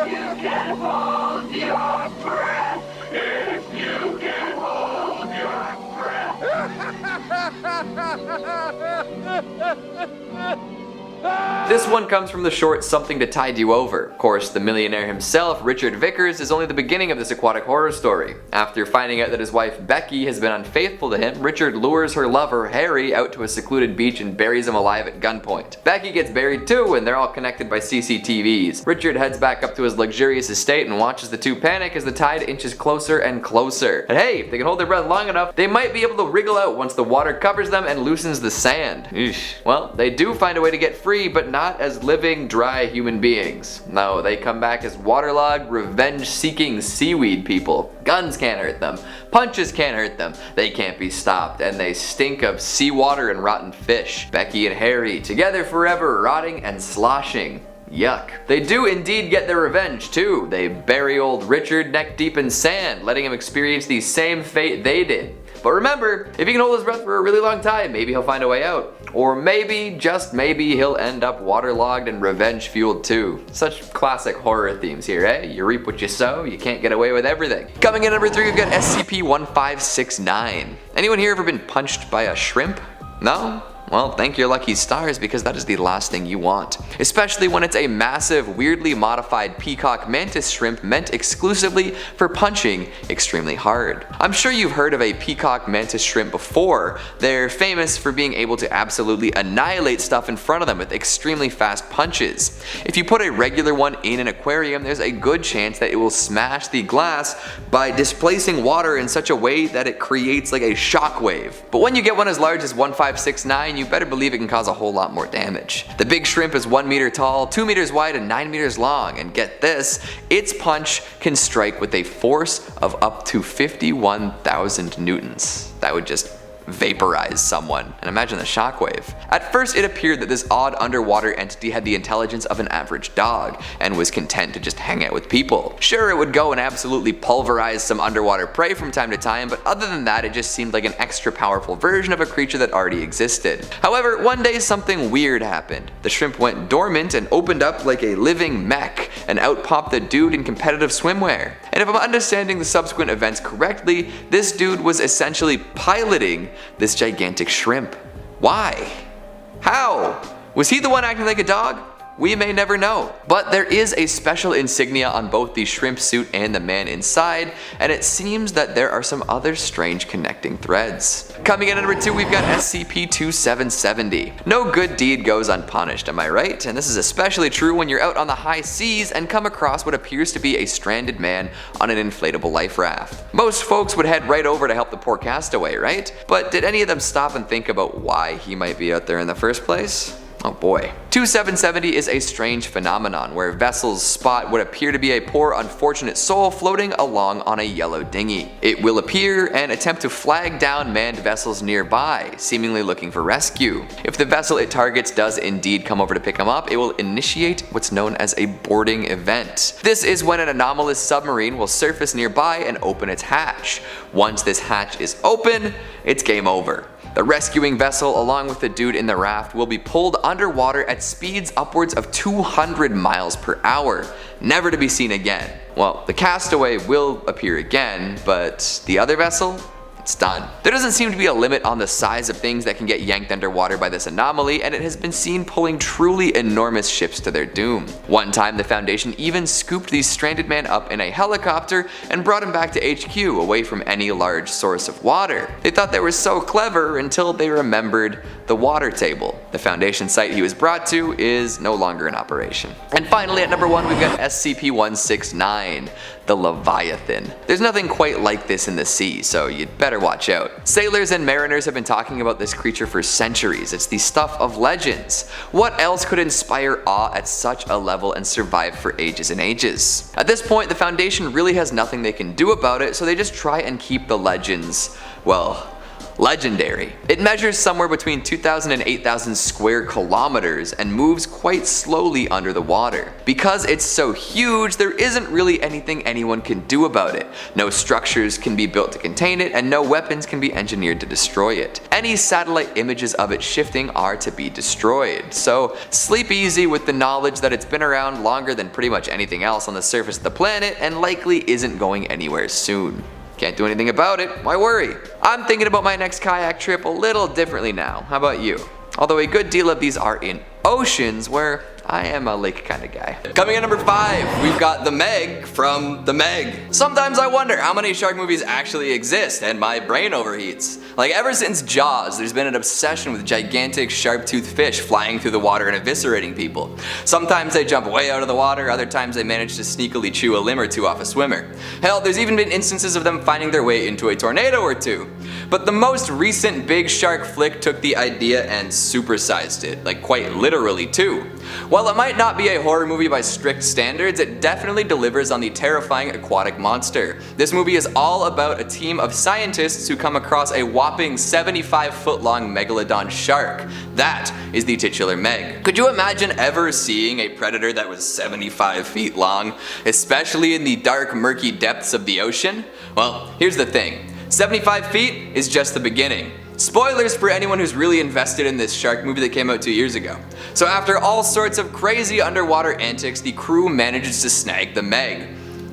you can hold your breath, if you can hold your breath. This one comes from the short Something to Tide You Over. Of course, the millionaire himself, Richard Vickers, is only the beginning of this aquatic horror story. After finding out that his wife Becky has been unfaithful to him, Richard lures her lover Harry out to a secluded beach and buries him alive at gunpoint. Becky gets buried too, and they're all connected by CCTVs. Richard heads back up to his luxurious estate and watches the two panic as the tide inches closer and closer. And hey, if they can hold their breath long enough, they might be able to wriggle out once the water covers them and loosens the sand. Eesh. Well, they do find a way to get free, but not as living, dry human beings. No, they come back as waterlogged, revenge-seeking seaweed people. Guns can't hurt them. Punches can't hurt them. They can't be stopped, and they stink of seawater and rotten fish. Becky and Harry, together forever, rotting and sloshing. Yuck. They do indeed get their revenge too. They bury old Richard neck deep in sand, letting him experience the same fate they did. But remember, if he can hold his breath for a really long time, maybe he'll find a way out. Or maybe, just maybe, he'll end up waterlogged and revenge-fueled too. Such classic horror themes here, eh? You reap what you sow, you can't get away with everything. Coming in at number 3, we've got SCP-1569. Anyone here ever been punched by a shrimp? No? well, thank your lucky stars, because that is the last thing you want. Especially when it's a massive, weirdly modified peacock mantis shrimp meant exclusively for punching extremely hard. I'm sure you've heard of a peacock mantis shrimp before. They're famous for being able to absolutely annihilate stuff in front of them with extremely fast punches. If you put a regular one in an aquarium, there's a good chance that it will smash the glass by displacing water in such a way that it creates like a shockwave. But when you get one as large as 1569, you better believe it can cause a whole lot more damage. The big shrimp is 1 meter tall, 2 meters wide, and 9 meters long, and get this, its punch can strike with a force of up to 51,000 newtons. That would just vaporize someone, and imagine the shockwave. At first it appeared that this odd underwater entity had the intelligence of an average dog and was content to just hang out with people. Sure, it would go and absolutely pulverize some underwater prey from time to time, but other than that it just seemed like an extra powerful version of a creature that already existed. However, one day something weird happened. The shrimp went dormant and opened up like a living mech, and out popped the dude in competitive swimwear. And if I'm understanding the subsequent events correctly, this dude was essentially piloting this gigantic shrimp. Why? How? Was he the one acting like a dog? We may never know. But there is a special insignia on both the shrimp suit and the man inside, and it seems that there are some other strange connecting threads. Coming in at number 2, we've got SCP-2770. No good deed goes unpunished, am I right? And this is especially true when you're out on the high seas and come across what appears to be a stranded man on an inflatable life raft. Most folks would head right over to help the poor castaway, right? But did any of them stop and think about why he might be out there in the first place? Oh boy. 2770 is a strange phenomenon where vessels spot what appear to be a poor unfortunate soul floating along on a yellow dinghy. It will appear and attempt to flag down manned vessels nearby, seemingly looking for rescue. If the vessel it targets does indeed come over to pick him up, it will initiate what's known as a boarding event. This is when an anomalous submarine will surface nearby and open its hatch. Once this hatch is open, it's game over. The rescuing vessel, along with the dude in the raft, will be pulled underwater at speeds upwards of 200 miles per hour, never to be seen again. Well, the castaway will appear again, but the other vessel? It's done. There doesn't seem to be a limit on the size of things that can get yanked underwater by this anomaly, and it has been seen pulling truly enormous ships to their doom. One time the Foundation even scooped the stranded man up in a helicopter and brought him back to HQ away from any large source of water. They thought they were so clever until they remembered the water table. The Foundation site he was brought to is no longer in operation. And finally at number 1 we've got SCP-169, the Leviathan. There's nothing quite like this in the sea, so you'd better watch out. Sailors and mariners have been talking about this creature for centuries. It's the stuff of legends. What else could inspire awe at such a level and survive for ages and ages? At this point, the Foundation really has nothing they can do about it, so they just try and keep the legends, well, legendary. It measures somewhere between 2,000 and 8,000 square kilometers and moves quite slowly under the water. Because it's so huge, there isn't really anything anyone can do about it. No structures can be built to contain it, and no weapons can be engineered to destroy it. Any satellite images of it shifting are to be destroyed. So sleep easy with the knowledge that it's been around longer than pretty much anything else on the surface of the planet and likely isn't going anywhere soon. Can't do anything about it, why worry? I'm thinking about my next kayak trip a little differently now, how about you? Although a good deal of these are in oceans where I am a lake kind of guy. Coming in number 5, we've got the Meg from the Meg. Sometimes I wonder how many shark movies actually exist and my brain overheats. Like ever since Jaws, there's been an obsession with gigantic sharp-toothed fish flying through the water and eviscerating people. Sometimes they jump way out of the water, other times they manage to sneakily chew a limb or two off a swimmer. Hell, there's even been instances of them finding their way into a tornado or two. But the most recent big shark flick took the idea and supersized it, like quite literally too. While it might not be a horror movie by strict standards, it definitely delivers on the terrifying aquatic monster. This movie is all about a team of scientists who come across a whopping 75-foot-long Megalodon shark. That is the titular Meg. Could you imagine ever seeing a predator that was 75 feet long, especially in the dark, murky depths of the ocean? Well, here's the thing. 75 feet is just the beginning. Spoilers for anyone who's really invested in this shark movie that came out 2 years ago. So after all sorts of crazy underwater antics, the crew manages to snag the Meg.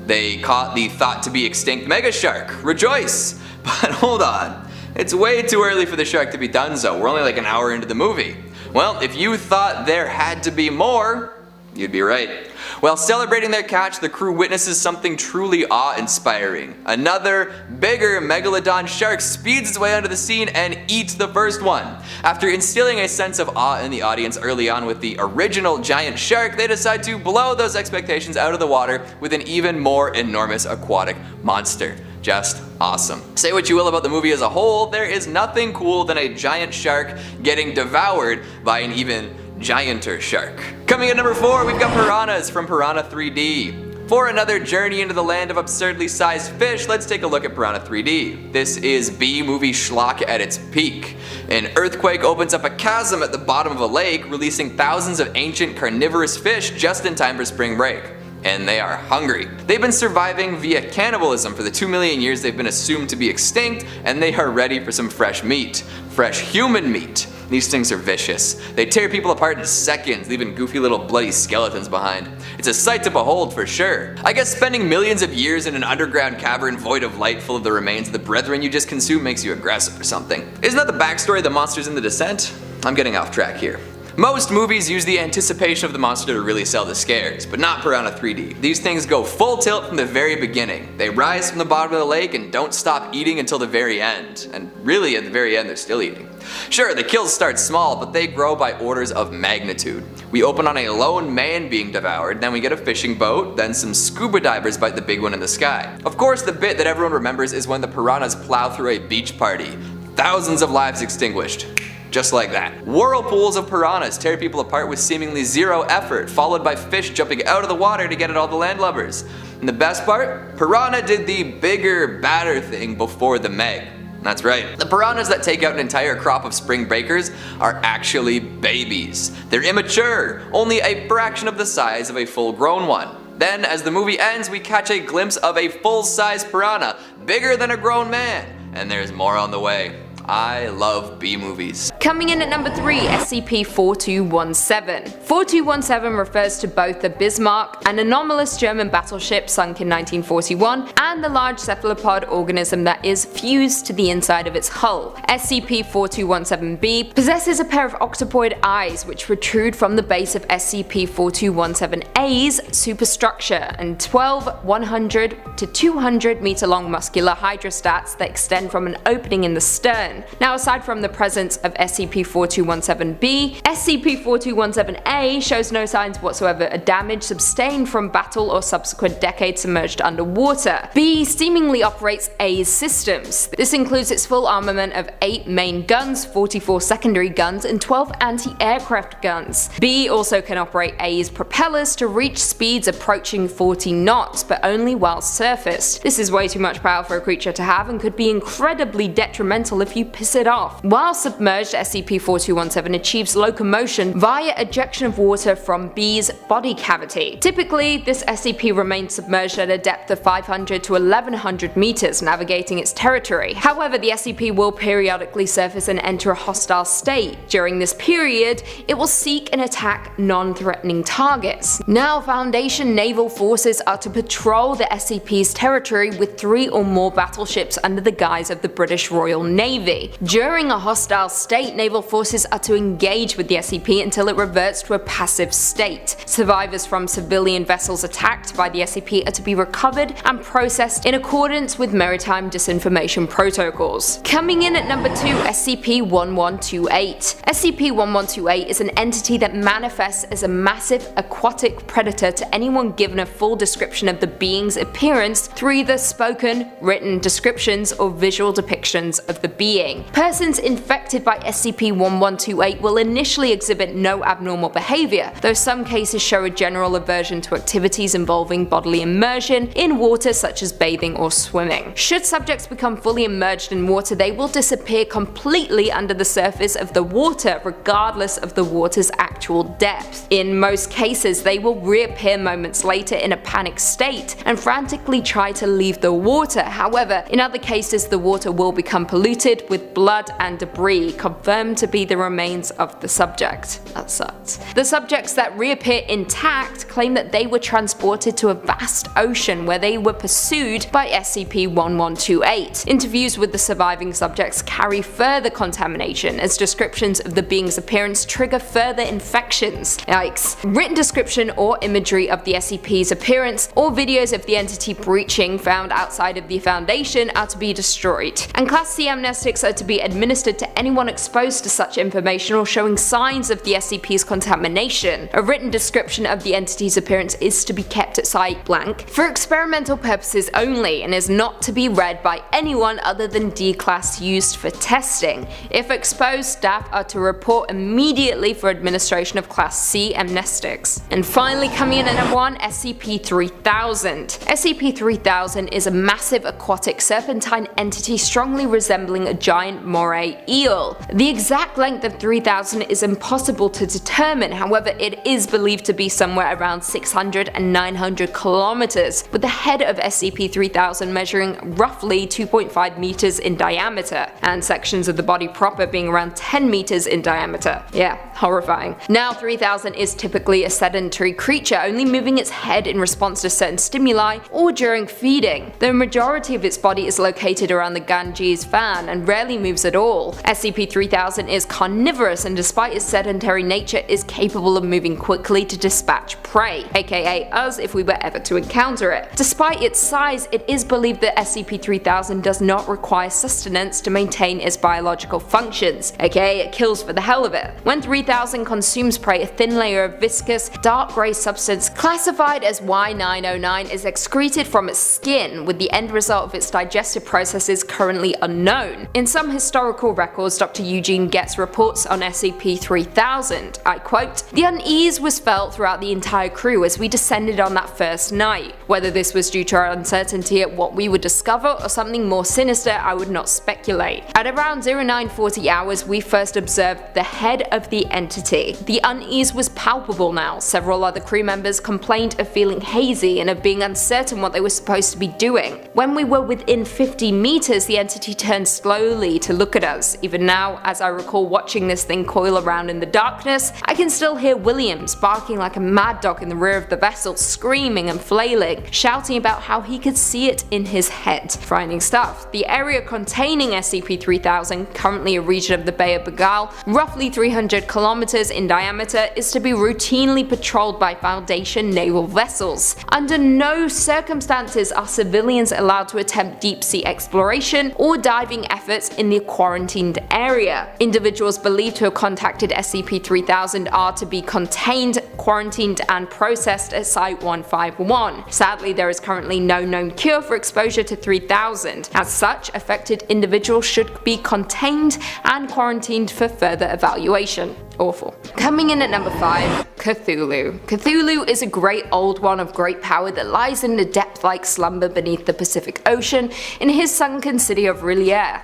They caught the thought to be extinct mega shark. Rejoice! But hold on. It's way too early for the shark to be done so. We're only like an hour into the movie. Well, if you thought there had to be more, you'd be right. While celebrating their catch, the crew witnesses something truly awe-inspiring. Another, bigger Megalodon shark speeds its way onto the scene and eats the first one. After instilling a sense of awe in the audience early on with the original giant shark, they decide to blow those expectations out of the water with an even more enormous aquatic monster. Just awesome. Say what you will about the movie as a whole, there is nothing cool than a giant shark getting devoured by an even gianter shark. Coming at number 4, we've got piranhas from Piranha 3D. For another journey into the land of absurdly sized fish, let's take a look at Piranha 3D. This is B-movie schlock at its peak. An earthquake opens up a chasm at the bottom of a lake, releasing thousands of ancient carnivorous fish just in time for spring break. And they are hungry. They've been surviving via cannibalism for the 2 million years they've been assumed to be extinct, and they are ready for some fresh meat. Fresh human meat. These things are vicious. They tear people apart in seconds, leaving goofy little bloody skeletons behind. It's a sight to behold for sure. I guess spending millions of years in an underground cavern void of light full of the remains of the brethren you just consumed makes you aggressive or something. Isn't that the backstory of the monsters in The Descent? I'm getting off track here. Most movies use the anticipation of the monster to really sell the scares, but not Piranha 3D. These things go full tilt from the very beginning. They rise from the bottom of the lake and don't stop eating until the very end. And really at the very end they're still eating. Sure, the kills start small, but they grow by orders of magnitude. We open on a lone man being devoured, then we get a fishing boat, then some scuba divers bite the big one in the sky. Of course, the bit that everyone remembers is when the piranhas plow through a beach party. Thousands of lives extinguished. Just like that. Whirlpools of piranhas tear people apart with seemingly zero effort, followed by fish jumping out of the water to get at all the landlubbers. And the best part? Piranha did the bigger, badder thing before the Meg. That's right. The piranhas that take out an entire crop of spring breakers are actually babies. They're immature, only a fraction of the size of a full-grown one. Then, as the movie ends, we catch a glimpse of a full-size piranha, bigger than a grown man. And there's more on the way. I love B-movies. Coming in at number 3, SCP-4217. 4217 refers to both the Bismarck, an anomalous German battleship sunk in 1941, and the large cephalopod organism that is fused to the inside of its hull. SCP-4217-B possesses a pair of octopoid eyes which protrude from the base of SCP-4217-A's superstructure, and 12 100 to 200 meter long muscular hydrostats that extend from an opening in the stern. Now, aside from the presence of SCP-4217-B, SCP-4217-A shows no signs whatsoever of damage sustained from battle or subsequent decades submerged underwater. B seemingly operates A's systems. This includes its full armament of 8 main guns, 44 secondary guns, and 12 anti-aircraft guns. B also can operate A's propellers to reach speeds approaching 40 knots, but only while surfaced. This is way too much power for a creature to have and could be incredibly detrimental if you piss it off. While submerged, SCP-4217 achieves locomotion via ejection of water from B's body cavity. Typically, this SCP remains submerged at a depth of 500 to 1100 meters, navigating its territory. However, the SCP will periodically surface and enter a hostile state. During this period, it will seek and attack non-threatening targets. Now, Foundation naval forces are to patrol the SCP's territory with 3 or more battleships under the guise of the British Royal Navy. During a hostile state, naval forces are to engage with the SCP until it reverts to a passive state. Survivors from civilian vessels attacked by the SCP are to be recovered and processed in accordance with maritime disinformation protocols. Coming in at number 2, SCP-1128. SCP-1128 is an entity that manifests as a massive aquatic predator to anyone given a full description of the being's appearance through either spoken, written descriptions, or visual depictions of the being. Persons infected by SCP-1128 will initially exhibit no abnormal behavior, though some cases show a general aversion to activities involving bodily immersion in water such as bathing or swimming. Should subjects become fully immersed in water, they will disappear completely under the surface of the water, regardless of the water's actual depth. In most cases, they will reappear moments later in a panic state and frantically try to leave the water. However, in other cases, the water will become polluted, littered with blood and debris, confirmed to be the remains of the subject. That sucks. The subjects that reappear intact claim that they were transported to a vast ocean where they were pursued by SCP-1128. Interviews with the surviving subjects carry further contamination, as descriptions of the being's appearance trigger further infections. Yikes. Written description or imagery of the SCP's appearance or videos of the entity breaching found outside of the Foundation are to be destroyed, and Class C amnestics are to be administered to anyone exposed to such information or showing signs of the SCP's contamination. A written description of the entity's appearance is to be kept at site blank for experimental purposes only and is not to be read by anyone other than D-Class used for testing. If exposed, staff are to report immediately for administration of Class C amnestics. And finally, coming in at number 1, SCP-3000. SCP-3000 is a massive aquatic serpentine entity strongly resembling a giant moray eel. The exact length of 3000 is impossible to determine, however it is believed to be somewhere around 600 and 900 kilometers, with the head of SCP-3000 measuring roughly 2.5 meters in diameter, and sections of the body proper being around 10 meters in diameter. Yeah, horrifying. Now 3000 is typically a sedentary creature, only moving its head in response to certain stimuli or during feeding. The majority of its body is located around the Ganges fan and rarely moves at all. SCP-3000 is carnivorous and despite its sedentary nature is capable of moving quickly to dispatch prey, aka us if we were ever to encounter it. Despite its size, it is believed that SCP-3000 does not require sustenance to maintain its biological functions, aka it kills for the hell of it. When 3000 consumes prey, a thin layer of viscous, dark grey substance classified as Y909 is excreted from its skin, with the end result of its digestive processes currently unknown. In some historical records, Dr. Eugene Getz reports on SCP-3000, I quote, "The unease was felt throughout the entire crew as we descended on that first night. Whether this was due to our uncertainty at what we would discover or something more sinister, I would not speculate. At around 0940 hours, we first observed the head of the entity. The unease was palpable now. Several other crew members complained of feeling hazy and of being uncertain what they were supposed to be doing. When we were within 50 meters, the entity turned slowly to look at us. Even now, as I recall watching this thing coil around in the darkness, I can still hear Williams barking like a mad dog in the rear of the vessel, screaming and flailing, shouting about how he could see it in his head. Frightening stuff. The area containing SCP-3000, currently a region of the Bay of Bengal, roughly 300 kilometers in diameter, is to be routinely patrolled by Foundation naval vessels. Under no circumstances are civilians allowed to attempt deep-sea exploration or diving efforts in the quarantined area. Individuals believed to have contacted SCP-3000 are to be contained, quarantined, and processed at Site-151. Sadly, there is currently no known cure for exposure to 3000. As such, affected individuals should be contained and quarantined for further evaluation. Awful. Coming in at number 5, Cthulhu. Cthulhu is a great old one of great power that lies in a depth-like slumber beneath the Pacific Ocean in his sunken city of R'lyeh.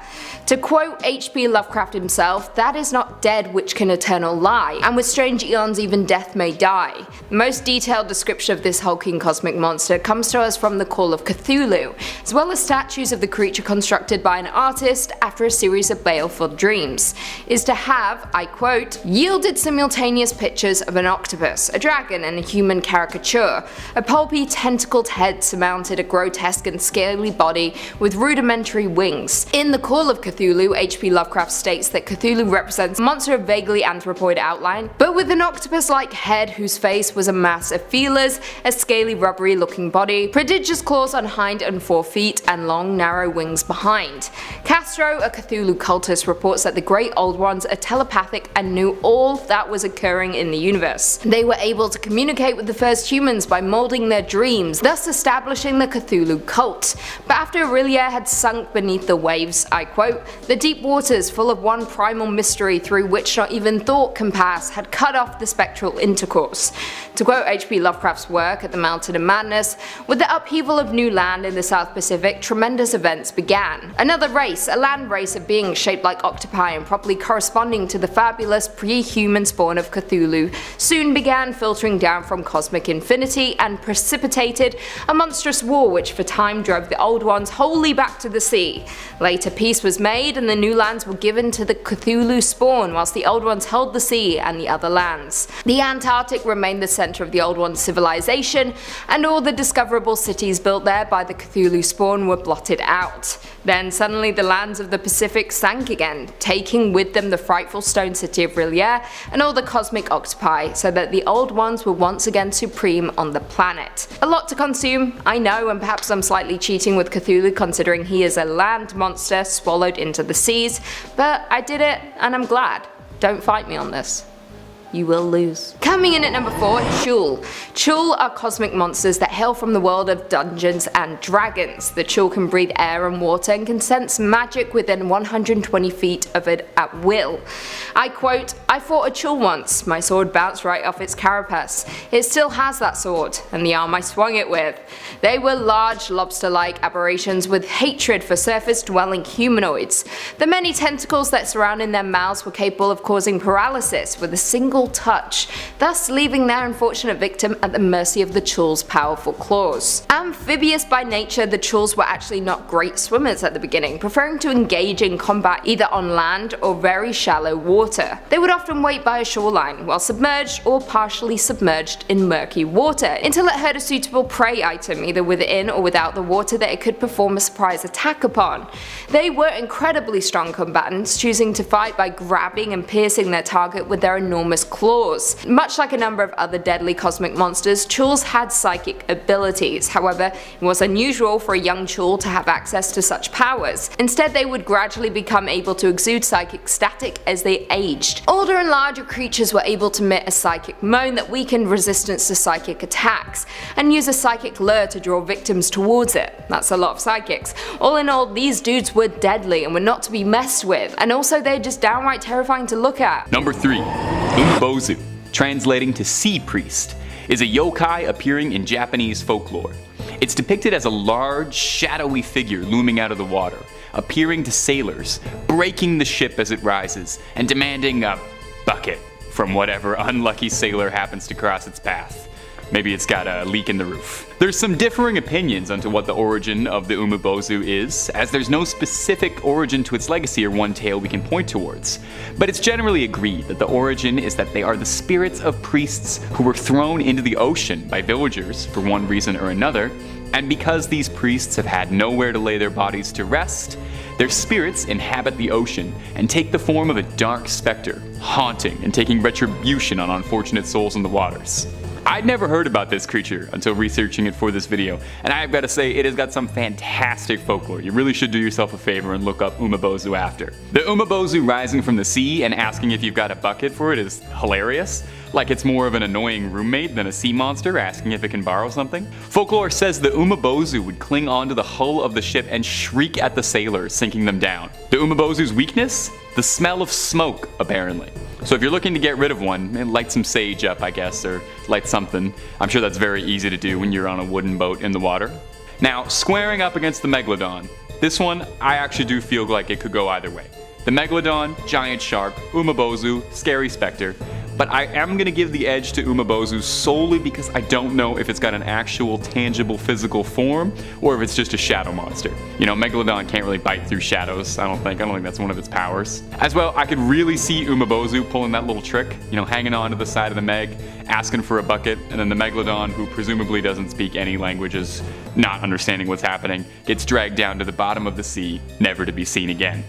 To quote H.P. Lovecraft himself, "That is not dead which can eternal lie, and with strange eons even death may die." The most detailed description of this hulking cosmic monster comes to us from the Call of Cthulhu, as well as statues of the creature constructed by an artist after a series of baleful dreams, is to have, I quote, "yielded simultaneous pictures of an octopus, a dragon, and a human caricature. A pulpy, tentacled head surmounted a grotesque and scaly body with rudimentary wings." In the Call of Cthulhu, H.P. Lovecraft states that Cthulhu represents a monster of vaguely anthropoid outline, but with an octopus-like head whose face was a mass of feelers, a scaly rubbery looking body, prodigious claws on hind and fore feet, and long narrow wings behind. Castro, a Cthulhu cultist, reports that the Great Old Ones are telepathic and knew all that was occurring in the universe. They were able to communicate with the first humans by molding their dreams, thus establishing the Cthulhu cult. But after R'lyeh had sunk beneath the waves, I quote, "The deep waters, full of one primal mystery through which not even thought can pass, had cut off the spectral intercourse." To quote H.P. Lovecraft's work at the Mountain of Madness, "With the upheaval of new land in the South Pacific, tremendous events began. Another race, a land race of beings shaped like octopi and properly corresponding to the fabulous pre hungry human spawn of Cthulhu soon began filtering down from cosmic infinity and precipitated a monstrous war which for time drove the Old Ones wholly back to the sea. Later peace was made and the new lands were given to the Cthulhu spawn whilst the Old Ones held the sea and the other lands. The Antarctic remained the centre of the Old Ones' civilization, and all the discoverable cities built there by the Cthulhu spawn were blotted out. Then suddenly the lands of the Pacific sank again, taking with them the frightful stone city of R'lyeh and all the cosmic octopi, so that the Old Ones were once again supreme on the planet. A lot to consume, I know, and perhaps I'm slightly cheating with Cthulhu considering he is a land monster swallowed into the seas, but I did it and I'm glad. Don't fight me on this. You will lose. Coming in at number 4, Chuul. Chuul are cosmic monsters that hail from the world of Dungeons and Dragons. The Chuul can breathe air and water and can sense magic within 120 feet of it at will. I quote, "I fought a Chuul once. My sword bounced right off its carapace. It still has that sword, and the arm I swung it with." They were large lobster-like aberrations with hatred for surface-dwelling humanoids. The many tentacles that surrounded their mouths were capable of causing paralysis with a single touch, thus leaving their unfortunate victim at the mercy of the Chuul's powerful claws. Amphibious by nature, the Chuuls were actually not great swimmers at the beginning, preferring to engage in combat either on land or very shallow water. They would often wait by a shoreline, while submerged or partially submerged in murky water, until it heard a suitable prey item either within or without the water that it could perform a surprise attack upon. They were incredibly strong combatants, choosing to fight by grabbing and piercing their target with their enormous claws. Much like a number of other deadly cosmic monsters, Chuuls had psychic abilities. However, it was unusual for a young Chuul to have access to such powers. Instead, they would gradually become able to exude psychic static as they aged. Older and larger creatures were able to emit a psychic moan that weakened resistance to psychic attacks, and use a psychic lure to draw victims towards it. That's a lot of psychics. All in all, these dudes were deadly and were not to be messed with, and also they're just downright terrifying to look at. Number 3. Umabozu, translating to sea priest, is a yokai appearing in Japanese folklore. It's depicted as a large, shadowy figure looming out of the water, appearing to sailors, breaking the ship as it rises, and demanding a bucket from whatever unlucky sailor happens to cross its path. Maybe it's got a leak in the roof. There's some differing opinions onto what the origin of the Umabozu is, as there's no specific origin to its legacy or one tale we can point towards. But it's generally agreed that the origin is that they are the spirits of priests who were thrown into the ocean by villagers for one reason or another, and because these priests have had nowhere to lay their bodies to rest, their spirits inhabit the ocean and take the form of a dark specter, haunting and taking retribution on unfortunate souls in the waters. I'd never heard about this creature until researching it for this video, and I've got to say it has got some fantastic folklore. You really should do yourself a favor and look up Umabozu after. The Umabozu rising from the sea and asking if you've got a bucket for it is hilarious. Like it's more of an annoying roommate than a sea monster asking if it can borrow something. Folklore says the Umabozu would cling onto the hull of the ship and shriek at the sailors, sinking them down. The Umabozu's weakness? The smell of smoke, apparently. So if you're looking to get rid of one, light some sage up, I guess, or light something. I'm sure that's very easy to do when you're on a wooden boat in the water. Now, squaring up against the Megalodon. This one, I actually do feel like it could go either way. The Megalodon, giant shark, Umabozu, scary specter. But I am going to give the edge to Umabozu solely because I don't know if it's got an actual tangible physical form or if it's just a shadow monster. You know, Megalodon can't really bite through shadows, I don't think that's one of its powers. As well, I could really see Umabozu pulling that little trick, you know, hanging on to the side of the Meg, asking for a bucket, and then the Megalodon, who presumably doesn't speak any languages, not understanding what's happening, gets dragged down to the bottom of the sea, never to be seen again.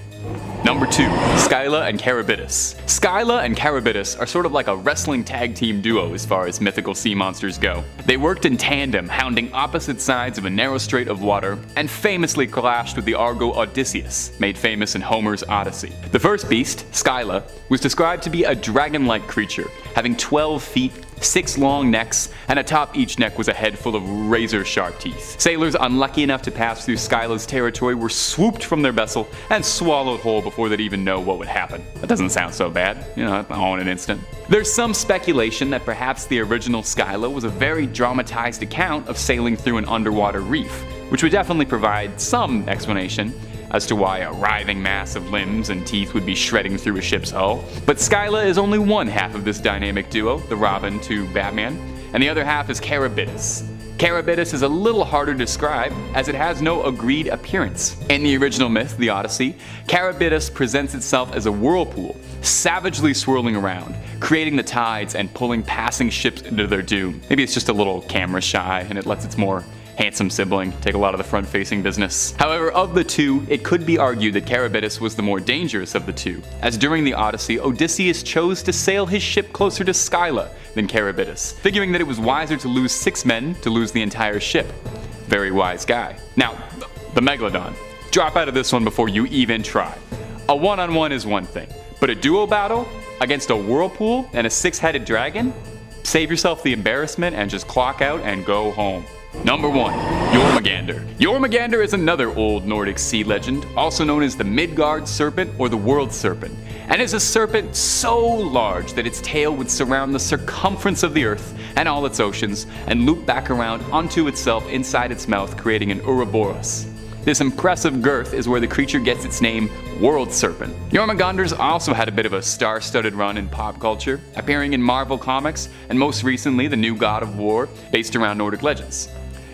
Number 2, Scylla and Charybdis. Scylla and Charybdis are sort of like a wrestling tag team duo as far as mythical sea monsters go. They worked in tandem, hounding opposite sides of a narrow strait of water, and famously clashed with the Argo Odysseus, made famous in Homer's Odyssey. The first beast, Scylla, was described to be a dragon-like creature, having 12 feet, 6 long necks, and atop each neck was a head full of razor-sharp teeth. Sailors unlucky enough to pass through Scylla's territory were swooped from their vessel and swallowed whole before they'd even know what would happen. That doesn't sound so bad, you know, all in an instant. There's some speculation that perhaps the original Scylla was a very dramatized account of sailing through an underwater reef, which would definitely provide some explanation. as to why a writhing mass of limbs and teeth would be shredding through a ship's hull. But Skyla is only one half of this dynamic duo, the Robin to Batman, and the other half is Charybdis. Charybdis is a little harder to describe, as it has no agreed appearance. In the original myth, the Odyssey, Charybdis presents itself as a whirlpool, savagely swirling around, creating the tides and pulling passing ships into their doom. Maybe it's just a little camera shy, and it lets its more handsome sibling take a lot of the front-facing business. However, of the two, it could be argued that Charybdis was the more dangerous of the two, as during the Odyssey, Odysseus chose to sail his ship closer to Skyla than Charybdis, figuring that it was wiser to lose 6 men to lose the entire ship. Very wise guy. Now, the Megalodon. Drop out of this one before you even try. A one-on-one is one thing, but a duo battle against a whirlpool and a 6-headed dragon? Save yourself the embarrassment and just clock out and go home. Number 1. Jormungandr. Jormungandr is another old Nordic sea legend, also known as the Midgard serpent or the world serpent, and is a serpent so large that its tail would surround the circumference of the earth and all its oceans and loop back around onto itself inside its mouth, creating an Ouroboros. This impressive girth is where the creature gets its name, World Serpent. Jormungandr's also had a bit of a star-studded run in pop culture, appearing in Marvel Comics and most recently the new God of War, based around Nordic legends.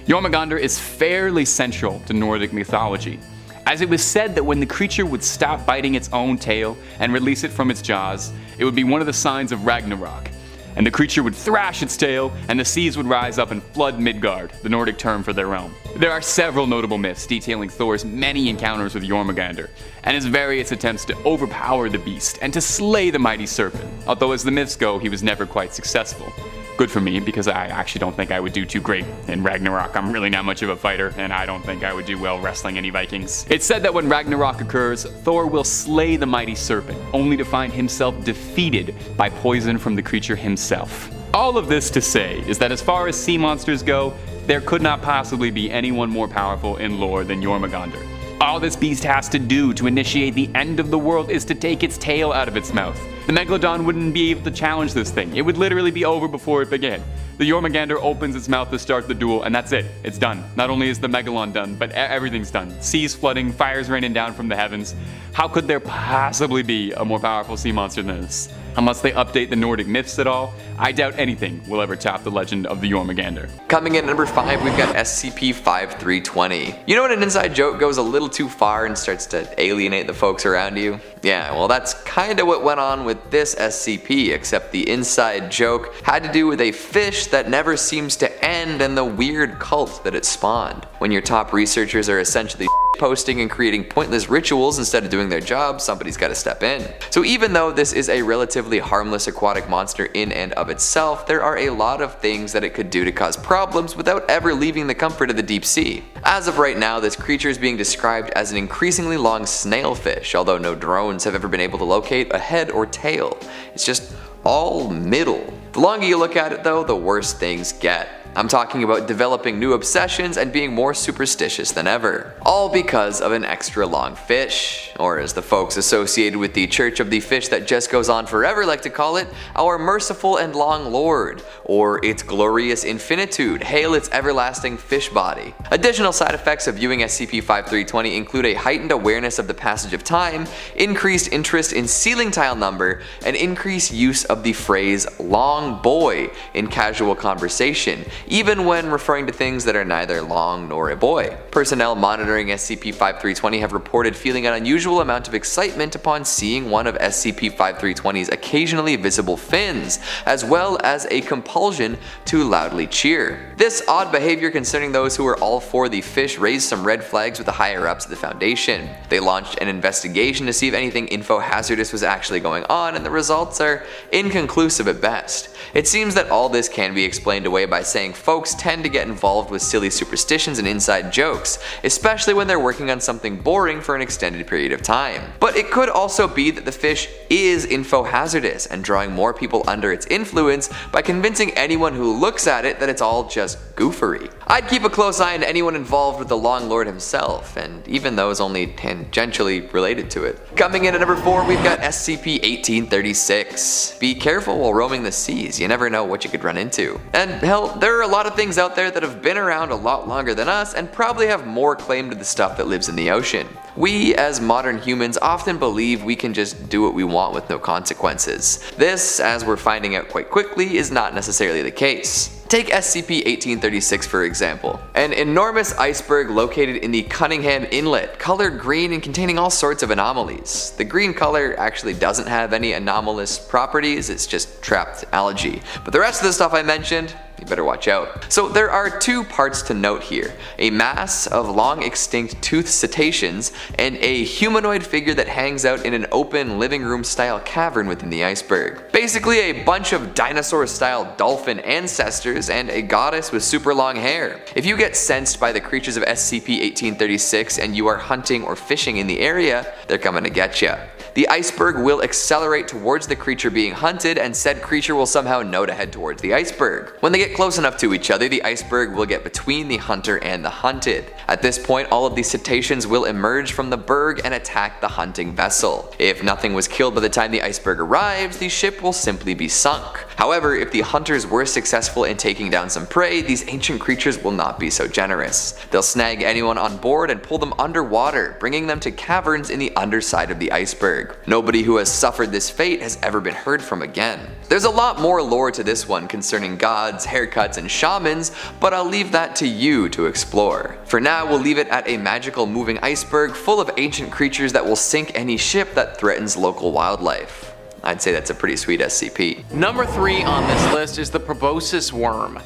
Jormungandr is fairly central to Nordic mythology, as it was said that when the creature would stop biting its own tail and release it from its jaws, it would be one of the signs of Ragnarok, and the creature would thrash its tail and the seas would rise up and flood Midgard, the Nordic term for their realm. There are several notable myths detailing Thor's many encounters with Jormungandr, and his various attempts to overpower the beast and to slay the mighty serpent, although as the myths go, he was never quite successful. Good for me, because I actually don't think I would do too great in Ragnarok. I'm really not much of a fighter, and I don't think I would do well wrestling any Vikings. It's said that when Ragnarok occurs, Thor will slay the mighty serpent, only to find himself defeated by poison from the creature himself. All of this to say is that as far as sea monsters go, there could not possibly be anyone more powerful in lore than Jormungandr. All this beast has to do to initiate the end of the world is to take its tail out of its mouth. The Megalodon wouldn't be able to challenge this thing. It would literally be over before it began. The Jormungandr opens its mouth to start the duel, and that's it. It's done. Not only is the Megalodon done, but everything's done. Seas flooding, fires raining down from the heavens. How could there possibly be a more powerful sea monster than this? Unless they update the Nordic myths at all, I doubt anything will ever top the legend of the Jormungandr. Coming in at number 5, we've got SCP-5320. You know when an inside joke goes a little too far and starts to alienate the folks around you? Yeah, well that's kinda what went on with this SCP, except the inside joke had to do with a fish that never seems to end and the weird cult that it spawned. When your top researchers are essentially posting and creating pointless rituals instead of doing their job, somebody's gotta step in. So even though this is a relatively harmless aquatic monster in and of itself, there are a lot of things that it could do to cause problems without ever leaving the comfort of the deep sea. As of right now, this creature is being described as an increasingly long snailfish, although no drones have ever been able to locate a head or tail. It's just all middle. The longer you look at it though, the worse things get. I'm talking about developing new obsessions and being more superstitious than ever. All because of an extra long fish, or as the folks associated with the Church of the Fish that just goes on forever like to call it, our merciful and long lord, or its glorious infinitude, hail its everlasting fish body. Additional side effects of viewing SCP-5320 include a heightened awareness of the passage of time, increased interest in ceiling tile number, and increased use of the phrase long boy in casual conversation, even when referring to things that are neither long nor a boy. Personnel monitoring SCP-5320 have reported feeling an unusual amount of excitement upon seeing one of SCP-5320's occasionally visible fins, as well as a compulsion to loudly cheer. This odd behavior concerning those who are all for the fish raised some red flags with the higher ups of the Foundation. They launched an investigation to see if anything info-hazardous was actually going on, and the results are inconclusive at best. It seems that all this can be explained away by saying folks tend to get involved with silly superstitions and inside jokes, especially when they're working on something boring for an extended period of time. But it could also be that the fish is info-hazardous and drawing more people under its influence by convincing anyone who looks at it that it's all just goofery. I'd keep a close eye on anyone involved with the Long Lord himself, and even those only tangentially related to it. Coming in at number 4, we've got SCP-1836. Be careful while roaming the seas, you never know what you could run into. And hell, there are a lot of things out there that have been around a lot longer than us and probably have more claim to the stuff that lives in the ocean. We, as modern humans, often believe we can just do what we want with no consequences. This, as we're finding out quite quickly, is not necessarily the case. Take SCP-1836 for example, an enormous iceberg located in the Cunningham Inlet, colored green and containing all sorts of anomalies. The green color actually doesn't have any anomalous properties, it's just trapped algae. But the rest of the stuff I mentioned, you better watch out. So there are 2 parts to note here: a mass of long extinct toothed cetaceans and a humanoid figure that hangs out in an open living room style cavern within the iceberg. Basically a bunch of dinosaur style dolphin ancestors and a goddess with super long hair. If you get sensed by the creatures of SCP-1836 and you are hunting or fishing in the area, they're coming to get ya. The iceberg will accelerate towards the creature being hunted, and said creature will somehow know to head towards the iceberg. When they get close enough to each other, the iceberg will get between the hunter and the hunted. At this point, all of these cetaceans will emerge from the berg and attack the hunting vessel. If nothing was killed by the time the iceberg arrives, the ship will simply be sunk. However, if the hunters were successful in taking down some prey, these ancient creatures will not be so generous. They'll snag anyone on board and pull them underwater, bringing them to caverns in the underside of the iceberg. Nobody who has suffered this fate has ever been heard from again. There's a lot more lore to this one concerning gods, haircuts, and shamans, but I'll leave that to you to explore. For now, we'll leave it at a magical moving iceberg full of ancient creatures that will sink any ship that threatens local wildlife. I'd say that's a pretty sweet SCP. Number 3 on this list is the proboscis worm.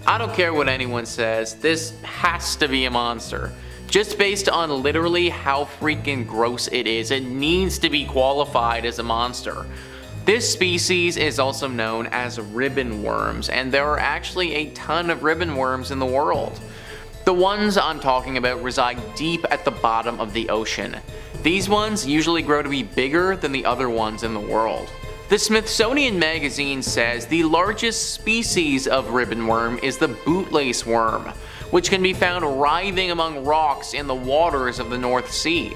I don't care what anyone says, this has to be a monster. Just based on literally how freaking gross it is, it needs to be qualified as a monster. This species is also known as ribbon worms, and there are actually a ton of ribbon worms in the world. The ones I'm talking about reside deep at the bottom of the ocean. These ones usually grow to be bigger than the other ones in the world. The Smithsonian Magazine says the largest species of ribbon worm is the bootlace worm, which can be found writhing among rocks in the waters of the North Sea.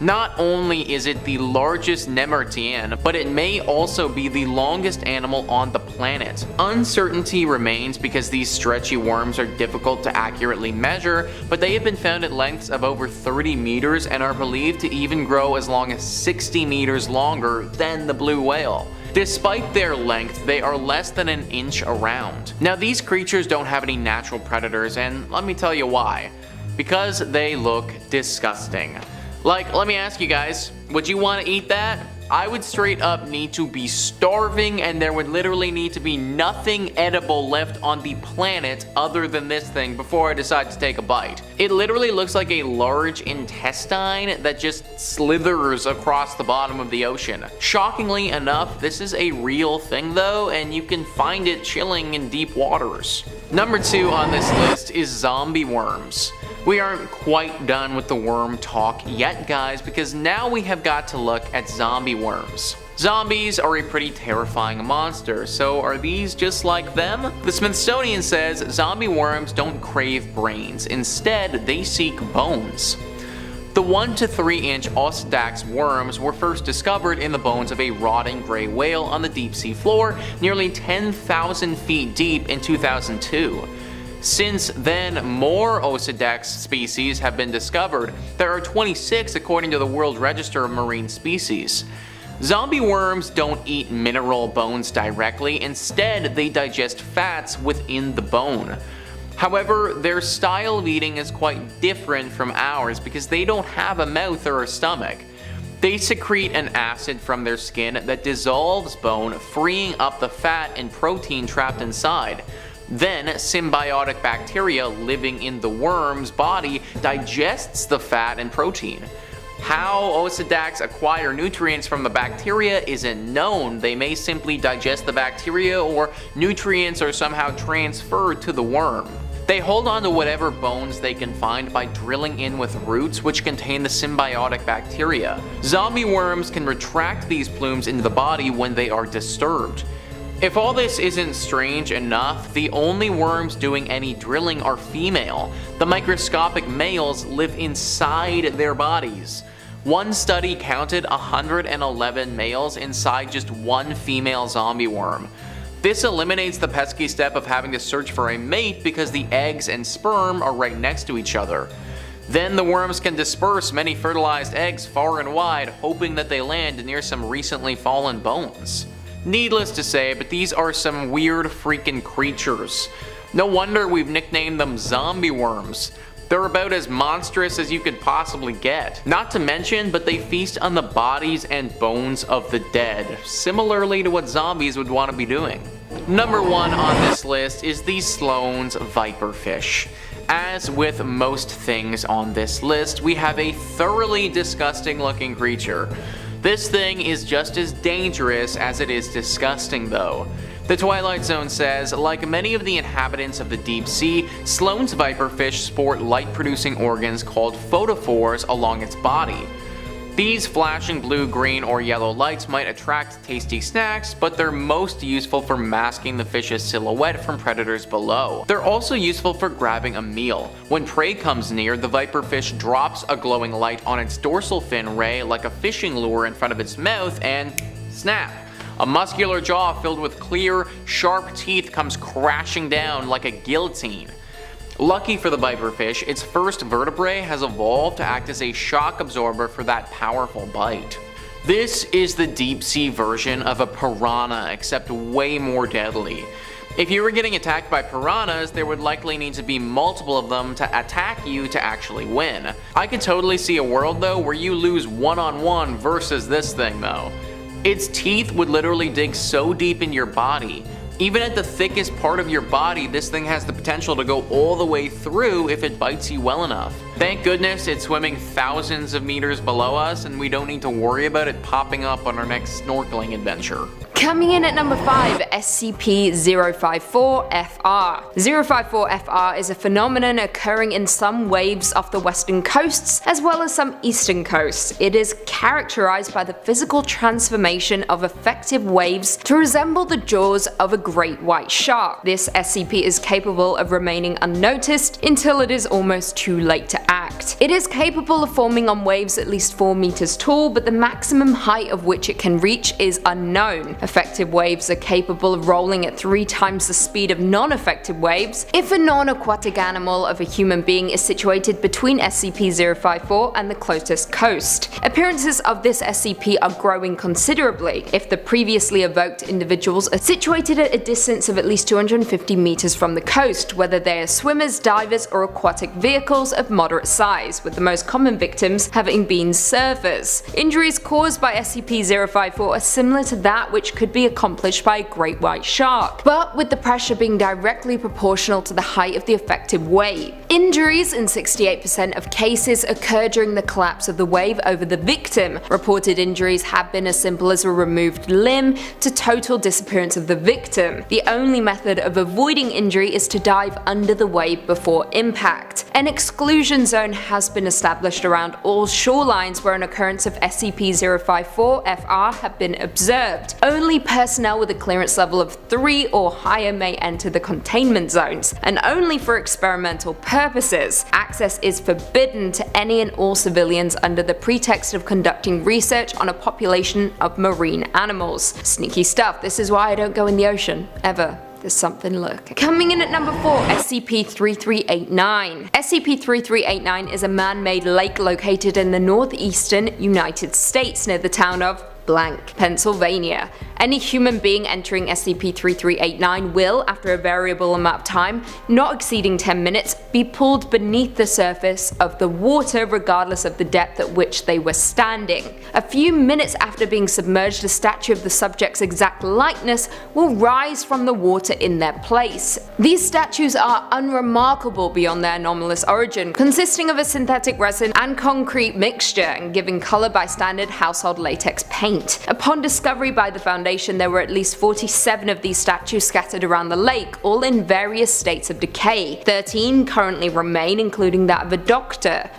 Not only is it the largest nemertean, but it may also be the longest animal on the planet. Uncertainty remains because these stretchy worms are difficult to accurately measure, but they have been found at lengths of over 30 meters and are believed to even grow as long as 60 meters longer than the blue whale. Despite their length, they are less than an inch around. Now, these creatures don't have any natural predators, and let me tell you why. Because they look disgusting. Like, let me ask you guys, would you want to eat that? I would straight up need to be starving, and there would literally need to be nothing edible left on the planet other than this thing before I decide to take a bite. It literally looks like a large intestine that just slithers across the bottom of the ocean. Shockingly enough, this is a real thing though, and you can find it chilling in deep waters. Number 2 on this list is zombie worms. We aren't quite done with the worm talk yet, guys, because now we have got to look at zombie worms. Zombies are a pretty terrifying monster, so are these just like them? The Smithsonian says zombie worms don't crave brains, instead they seek bones. The 1 to 3 inch Osedax worms were first discovered in the bones of a rotting gray whale on the deep sea floor, nearly 10,000 feet deep in 2002. Since then, more Osedax species have been discovered. There are 26 according to the World Register of Marine Species. Zombie worms don't eat mineral bones directly, instead they digest fats within the bone. However, their style of eating is quite different from ours because they don't have a mouth or a stomach. They secrete an acid from their skin that dissolves bone, freeing up the fat and protein trapped inside. Then, symbiotic bacteria living in the worm's body digests the fat and protein. How Osedax acquire nutrients from the bacteria isn't known. They may simply digest the bacteria, or nutrients are somehow transferred to the worm. They hold on to whatever bones they can find by drilling in with roots which contain the symbiotic bacteria. Zombie worms can retract these plumes into the body when they are disturbed. If all this isn't strange enough, the only worms doing any drilling are female. The microscopic males live inside their bodies. One study counted 111 males inside just one female zombie worm. This eliminates the pesky step of having to search for a mate because the eggs and sperm are right next to each other. Then the worms can disperse many fertilized eggs far and wide, hoping that they land near some recently fallen bones. Needless to say, but these are some weird freaking creatures. No wonder we've nicknamed them zombie worms. They're about as monstrous as you could possibly get. Not to mention, but they feast on the bodies and bones of the dead, similarly to what zombies would want to be doing. Number 1 on this list is the Sloane's viperfish. As with most things on this list, we have a thoroughly disgusting looking creature. This thing is just as dangerous as it is disgusting though. The Twilight Zone says, like many of the inhabitants of the deep sea, Sloane's viperfish sport light-producing organs called photophores along its body. These flashing blue, green, or yellow lights might attract tasty snacks, but they're most useful for masking the fish's silhouette from predators below. They're also useful for grabbing a meal. When prey comes near, the viperfish drops a glowing light on its dorsal fin ray like a fishing lure in front of its mouth and snap! A muscular jaw filled with clear, sharp teeth comes crashing down like a guillotine. Lucky for the viperfish, its first vertebrae has evolved to act as a shock absorber for that powerful bite. This is the deep sea version of a piranha, except way more deadly. If you were getting attacked by piranhas, there would likely need to be multiple of them to attack you to actually win. I could totally see a world though where you lose one-on-one versus this thing though. Its teeth would literally dig so deep in your body. Even at the thickest part of your body, this thing has the potential to go all the way through if it bites you well enough. Thank goodness it's swimming thousands of meters below us and we don't need to worry about it popping up on our next snorkeling adventure. Coming in at number 5, SCP-054-FR. 054-FR is a phenomenon occurring in some waves off the western coasts as well as some eastern coasts. It is characterized by the physical transformation of effective waves to resemble the jaws of a great white shark. This SCP is capable of remaining unnoticed until it is almost too late to act. It is capable of forming on waves at least 4 meters tall, but the maximum height of which it can reach is unknown. Effective waves are capable of rolling at 3 times the speed of non-effective waves if a non-aquatic animal of a human being is situated between SCP-054 and the closest coast. Appearances of this SCP are growing considerably if the previously evoked individuals are situated at a distance of at least 250 meters from the coast, whether they are swimmers, divers, or aquatic vehicles of moderate size, with the most common victims having been surfers. Injuries caused by SCP-054 are similar to that which could be accomplished by a great white shark, but with the pressure being directly proportional to the height of the effective wave. Injuries in 68% of cases occur during the collapse of the wave over the victim. Reported injuries have been as simple as a removed limb to total disappearance of the victim. The only method of avoiding injury is to dive under the wave before impact. An exclusion zone has been established around all shorelines where an occurrence of SCP-054-FR have been observed. Only personnel with a clearance level of 3 or higher may enter the containment zones, and only for experimental purposes. Access is forbidden to any and all civilians under the pretext of conducting research on a population of marine animals. Sneaky stuff, this is why I don't go in the ocean, ever. There's something lurking. Coming in at number 4, SCP-3389. SCP-3389 is a man-made lake located in the northeastern United States near the town of blank, Pennsylvania. Any human being entering SCP-3389 will, after a variable amount of time, not exceeding 10 minutes, be pulled beneath the surface of the water regardless of the depth at which they were standing. A few minutes after being submerged, a statue of the subject's exact likeness will rise from the water in their place. These statues are unremarkable beyond their anomalous origin, consisting of a synthetic resin and concrete mixture and giving color by standard household latex paint. Upon discovery by the Foundation, there were at least 47 of these statues scattered around the lake, all in various states of decay. 13 currently remain, including that of a Dr.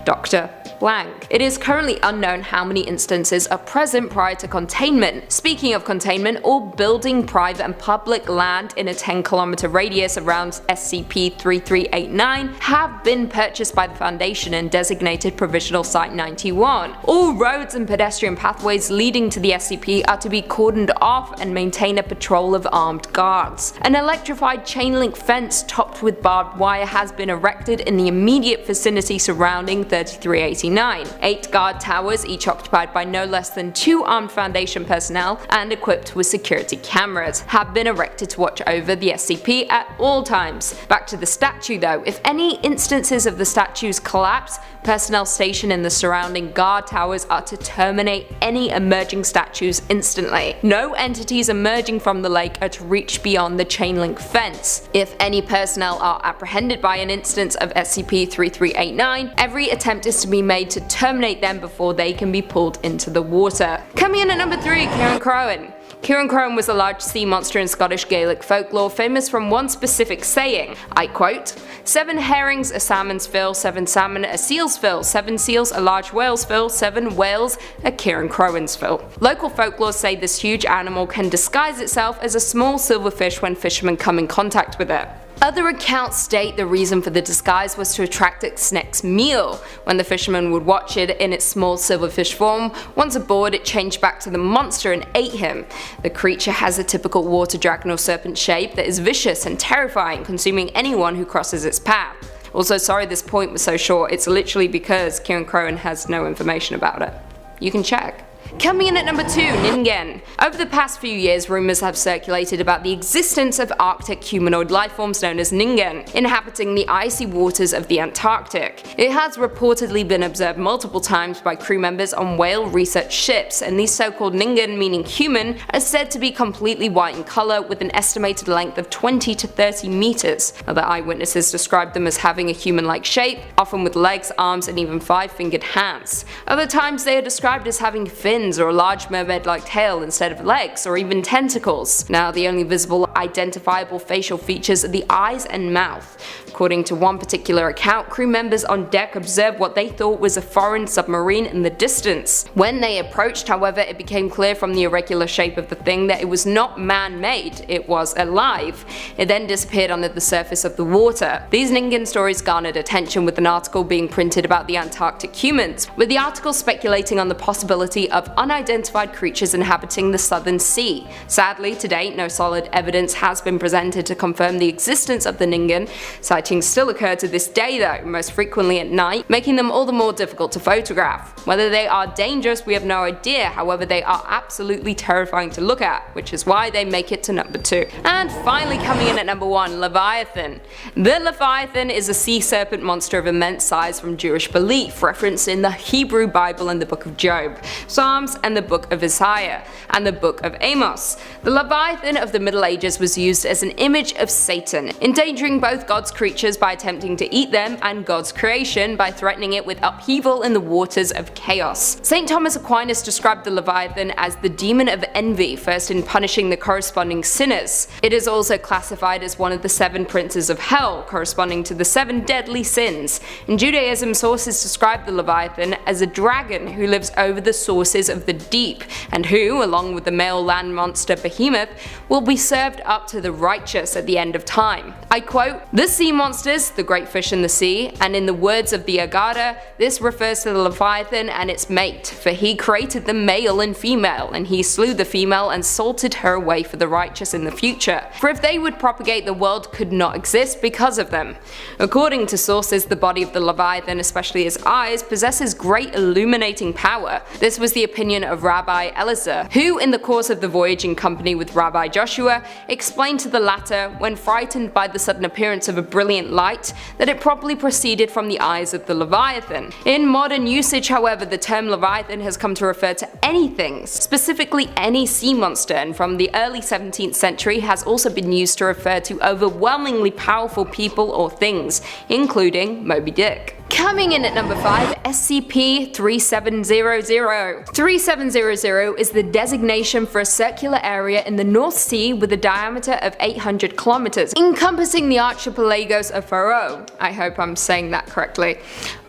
blank. It is currently unknown how many instances are present prior to containment. Speaking of containment, all building, private and public land in a 10-kilometer radius around SCP-3389 have been purchased by the Foundation and designated Provisional Site 91. All roads and pedestrian pathways leading to the SCP are to be cordoned off and maintain a patrol of armed guards. An electrified chain link fence topped with barbed wire has been erected in the immediate vicinity surrounding 3389. 8 guard towers, each occupied by no less than 2 armed Foundation personnel and equipped with security cameras, have been erected to watch over the SCP at all times. Back to the statue though, if any instances of the statue's collapse, personnel stationed in the surrounding guard towers are to terminate any emerging statues instantly. No entities emerging from the lake are to reach beyond the chain link fence. If any personnel are apprehended by an instance of SCP-3389, every attempt is to be made to terminate them before they can be pulled into the water. Coming in at number 3, Kieran Crowan. Kieran Crowan was a large sea monster in Scottish Gaelic folklore, famous from one specific saying, I quote, 7 herrings a salmon's fill, 7 salmon a seal's fill, 7 seals a large whale's fill, 7 whales a Kieran Crowan's fill. Local folklore say this huge animal can disguise itself as a small silverfish when fishermen come in contact with it. Other accounts state the reason for the disguise was to attract its next meal. When the fisherman would watch it in its small silverfish form, once aboard it changed back to the monster and ate him. The creature has a typical water dragon or serpent shape that is vicious and terrifying, consuming anyone who crosses its path. Also, sorry this point was so short, it's literally because Kieran Crowan has no information about it. You can check. Coming in at number 2, Ningen. Over the past few years, rumours have circulated about the existence of Arctic humanoid lifeforms known as Ningen, inhabiting the icy waters of the Antarctic. It has reportedly been observed multiple times by crew members on whale research ships, and these so-called Ningen, meaning human, are said to be completely white in colour with an estimated length of 20 to 30 meters. Other eyewitnesses described them as having a human-like shape, often with legs, arms, and even 5-fingered hands. Other times they are described as having fins or a large mermaid-like tail instead of legs, or even tentacles. Now, the only visible identifiable facial features are the eyes and mouth. According to one particular account, crew members on deck observed what they thought was a foreign submarine in the distance. When they approached, however, it became clear from the irregular shape of the thing that it was not man-made, it was alive. It then disappeared under the surface of the water. These Ningen stories garnered attention, with an article being printed about the Antarctic humans, with the article speculating on the possibility of unidentified creatures inhabiting the Southern Sea. Sadly, to date, no solid evidence has been presented to confirm the existence of the Ningen. Sightings still occur to this day though, most frequently at night, making them all the more difficult to photograph. Whether they are dangerous, we have no idea, however they are absolutely terrifying to look at, which is why they make it to number 2. And finally coming in at number 1, Leviathan. The Leviathan is a sea serpent monster of immense size from Jewish belief, referenced in the Hebrew Bible and the Book of Job, Psalms and the Book of Isaiah, and the Book of Amos. The Leviathan of the Middle Ages was used as an image of Satan, endangering both God's creatures by attempting to eat them and God's creation by threatening it with upheaval in the waters of chaos. St. Thomas Aquinas described the Leviathan as the demon of envy, first in punishing the corresponding sinners. It is also classified as one of the 7 princes of hell, corresponding to the 7 deadly sins. In Judaism, sources describe the Leviathan as a dragon who lives over the sources of the deep, and who, along with the male land monster Behemoth, will be served up to the righteous at the end of time. I quote, "The sea monsters, the great fish in the sea, and in the words of the Agada, this refers to the Leviathan and its mate, for he created them male and female, and he slew the female and salted her away for the righteous in the future. For if they would propagate, the world could not exist because of them." According to sources, the body of the Leviathan, especially his eyes, possesses great illuminating power. This was the opinion of Rabbi Eliezer, who in the course of the voyage in company with Rabbi Joshua, explained to the latter, when frightened by the sudden appearance of a brilliant light, that it probably proceeded from the eyes of the Leviathan. In modern usage, however, the term Leviathan has come to refer to anything, specifically any sea monster, and from the early 17th century has also been used to refer to overwhelmingly powerful people or things, including Moby Dick. Coming in at number 5, SCP-3700. 3700 is the designation for a circular area in the North Sea with a diameter of 800 kilometers, encompassing the archipelagos of Faroe. I hope I'm saying that correctly.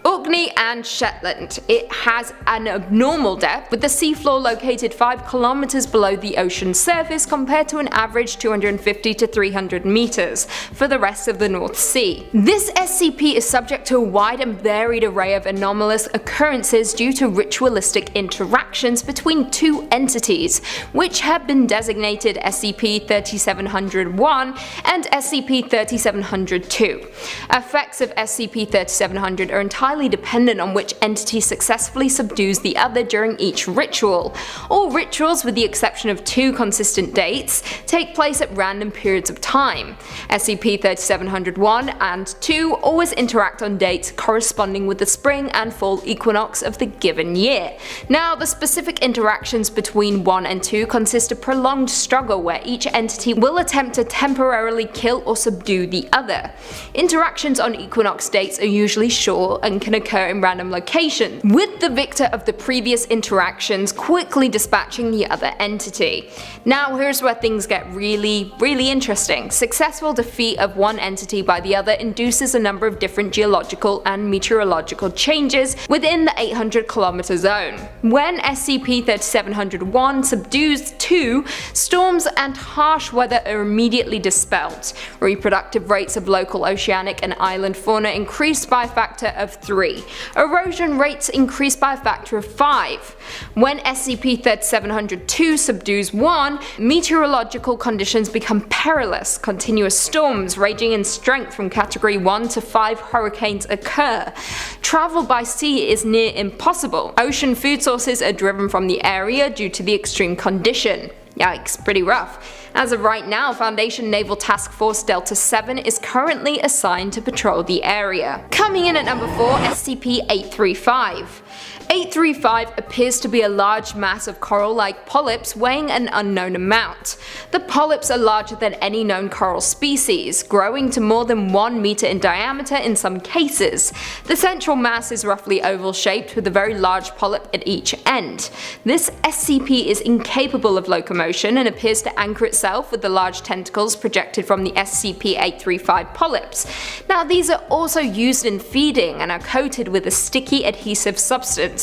Orkney and Shetland. It has an abnormal depth, with the seafloor located 5 kilometers below the ocean surface compared to an average 250 to 300 meters for the rest of the North Sea. This SCP is subject to a wide and varied array of anomalous occurrences due to ritualistic interactions between two entities, which have been designated SCP-3701 and SCP-3702. Effects of SCP-3700 are entirely dependent on which entity successfully subdues the other during each ritual. All rituals, with the exception of 2 consistent dates, take place at random periods of time. SCP-3701 and 2 always interact on dates corresponding with the spring and fall equinox of the given year. Now, the specific interactions between 1 and 2 consist of prolonged struggle where each entity will attempt to temporarily kill or subdue the other. Interactions on equinox dates are usually short and can occur in random locations, with the victor of the previous interactions quickly dispatching the other entity. Now here's where things get really interesting. Successful defeat of one entity by the other induces a number of different geological and meteorological changes within the 800 kilometer zone. When SCP-3701 subdues 2, storms and harsh weather are immediately dispelled. Reproductive rates of local oceanic and island fauna increased by a factor of 3. Erosion rates increase by a factor of 5. When SCP-3702 subdues 1, meteorological conditions become perilous. Continuous storms ranging in strength from category 1 to 5 hurricanes occur. Travel by sea is near impossible. Ocean food sources are driven from the area due to the extreme condition. Yikes, pretty rough. As of right now, Foundation Naval Task Force Delta 7 is currently assigned to patrol the area. Coming in at number 4, SCP-835. 835 appears to be a large mass of coral-like polyps weighing an unknown amount. The polyps are larger than any known coral species, growing to more than 1 meter in diameter in some cases. The central mass is roughly oval-shaped with a very large polyp at each end. This SCP is incapable of locomotion and appears to anchor itself with the large tentacles projected from the SCP-835 polyps. Now, these are also used in feeding and are coated with a sticky adhesive substance.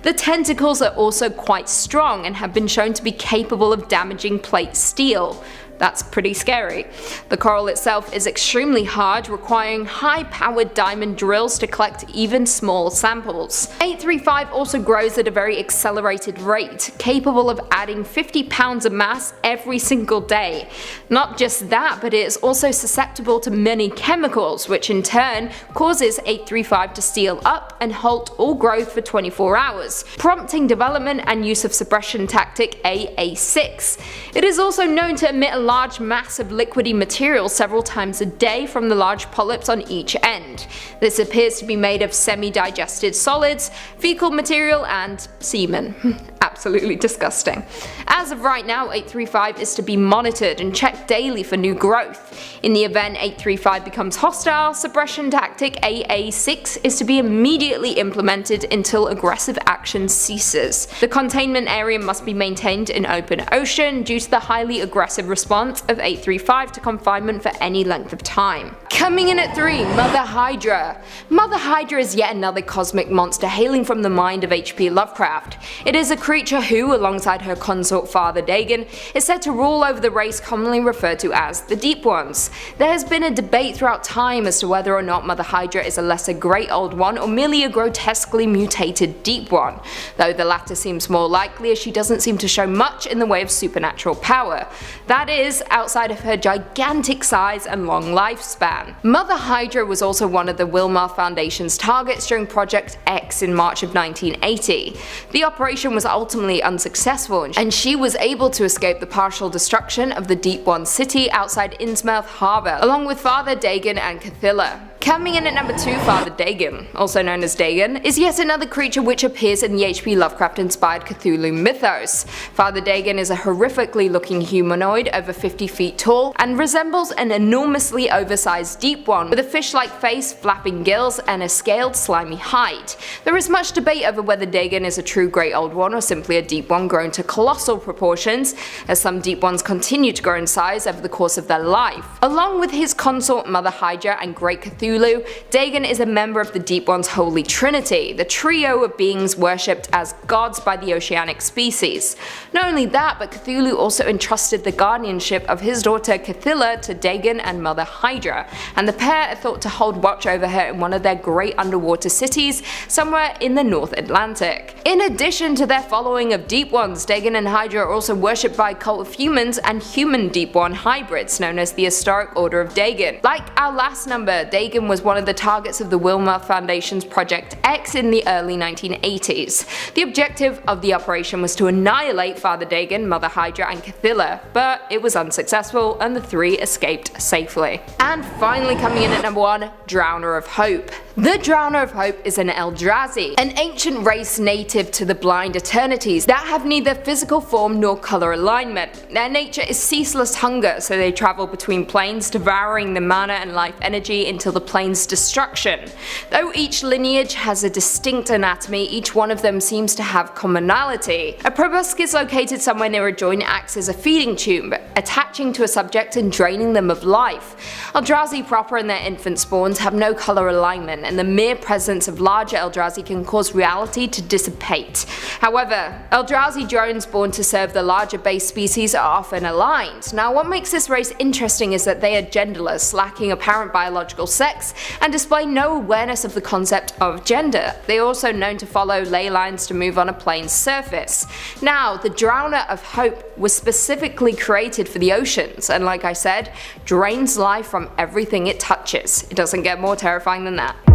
The tentacles are also quite strong and have been shown to be capable of damaging plate steel. That's pretty scary. The coral itself is extremely hard, requiring high-powered diamond drills to collect even small samples. 835 also grows at a very accelerated rate, capable of adding 50 pounds of mass every single day. Not just that, but it is also susceptible to many chemicals, which in turn causes 835 to seal up and halt all growth for 24 hours, prompting development and use of suppression tactic AA6. It is also known to emit a large mass of liquidy material several times a day from the large polyps on each end. This appears to be made of semi-digested solids, fecal material, and semen. Absolutely disgusting. As of right now, 835 is to be monitored and checked daily for new growth. In the event 835 becomes hostile, suppression tactic AA6 is to be immediately implemented until aggressive action ceases. The containment area must be maintained in open ocean due to the highly aggressive response of 835 to confinement for any length of time. Coming in at 3, Mother Hydra. Mother Hydra is yet another cosmic monster hailing from the mind of H.P. Lovecraft. It is a creature who, alongside her consort Father Dagon, is said to rule over the race commonly referred to as the Deep Ones. There has been a debate throughout time as to whether or not Mother Hydra is a lesser Great Old One or merely a grotesquely mutated Deep One, though the latter seems more likely as she doesn't seem to show much in the way of supernatural power. That is, outside of her gigantic size and long lifespan. Mother Hydra was also one of the Wilmar Foundation's targets during Project X in March of 1980. The operation was ultimately unsuccessful, and she was able to escape the partial destruction of the Deep One city outside Innsmouth Harbour, along with Father Dagon and Cathilla. Coming in at number 2, Father Dagon, also known as Dagon, is yet another creature which appears in the H.P. Lovecraft-inspired Cthulhu mythos. Father Dagon is a horrifically looking humanoid over 50 feet tall and resembles an enormously oversized Deep One with a fish-like face, flapping gills, and a scaled, slimy hide. There is much debate over whether Dagon is a true Great Old One or simply a Deep One grown to colossal proportions, as some Deep Ones continue to grow in size over the course of their life. Along with his consort Mother Hydra and Great Cthulhu Cthulhu, Dagon is a member of the Deep One's holy trinity, the trio of beings worshipped as gods by the oceanic species. Not only that, but Cthulhu also entrusted the guardianship of his daughter Cthulhu to Dagon and Mother Hydra, and the pair are thought to hold watch over her in one of their great underwater cities somewhere in the North Atlantic. In addition to their following of Deep Ones, Dagon and Hydra are also worshipped by a cult of humans and human Deep One hybrids known as the Prehistoric Order of Dagon. Like our last number, Dagon was one of the targets of the Wilma Foundation's Project X in the early 1980s. The objective of the operation was to annihilate Father Dagon, Mother Hydra and Cthulhu, but it was unsuccessful and the three escaped safely. And finally coming in at number 1, Drowner of Hope. The Drowner of Hope is an Eldrazi, an ancient race native to the Blind Eternities that have neither physical form nor color alignment. Their nature is ceaseless hunger, so they travel between planes, devouring the mana and life energy until the plane's destruction. Though each lineage has a distinct anatomy, each one of them seems to have commonality. A proboscis is located somewhere near a joint acts as a feeding tube, attaching to a subject and draining them of life. Eldrazi proper and their infant spawns have no color alignment, and the mere presence of larger Eldrazi can cause reality to dissipate. However, Eldrazi drones born to serve the larger base species are often aligned. Now what makes this race interesting is that they are genderless, lacking apparent biological sex, and display no awareness of the concept of gender. They are also known to follow ley lines to move on a plane's surface. Now, the Drowner of Hope was specifically created for the oceans, and like I said, drains life from everything it touches. It doesn't get more terrifying than that.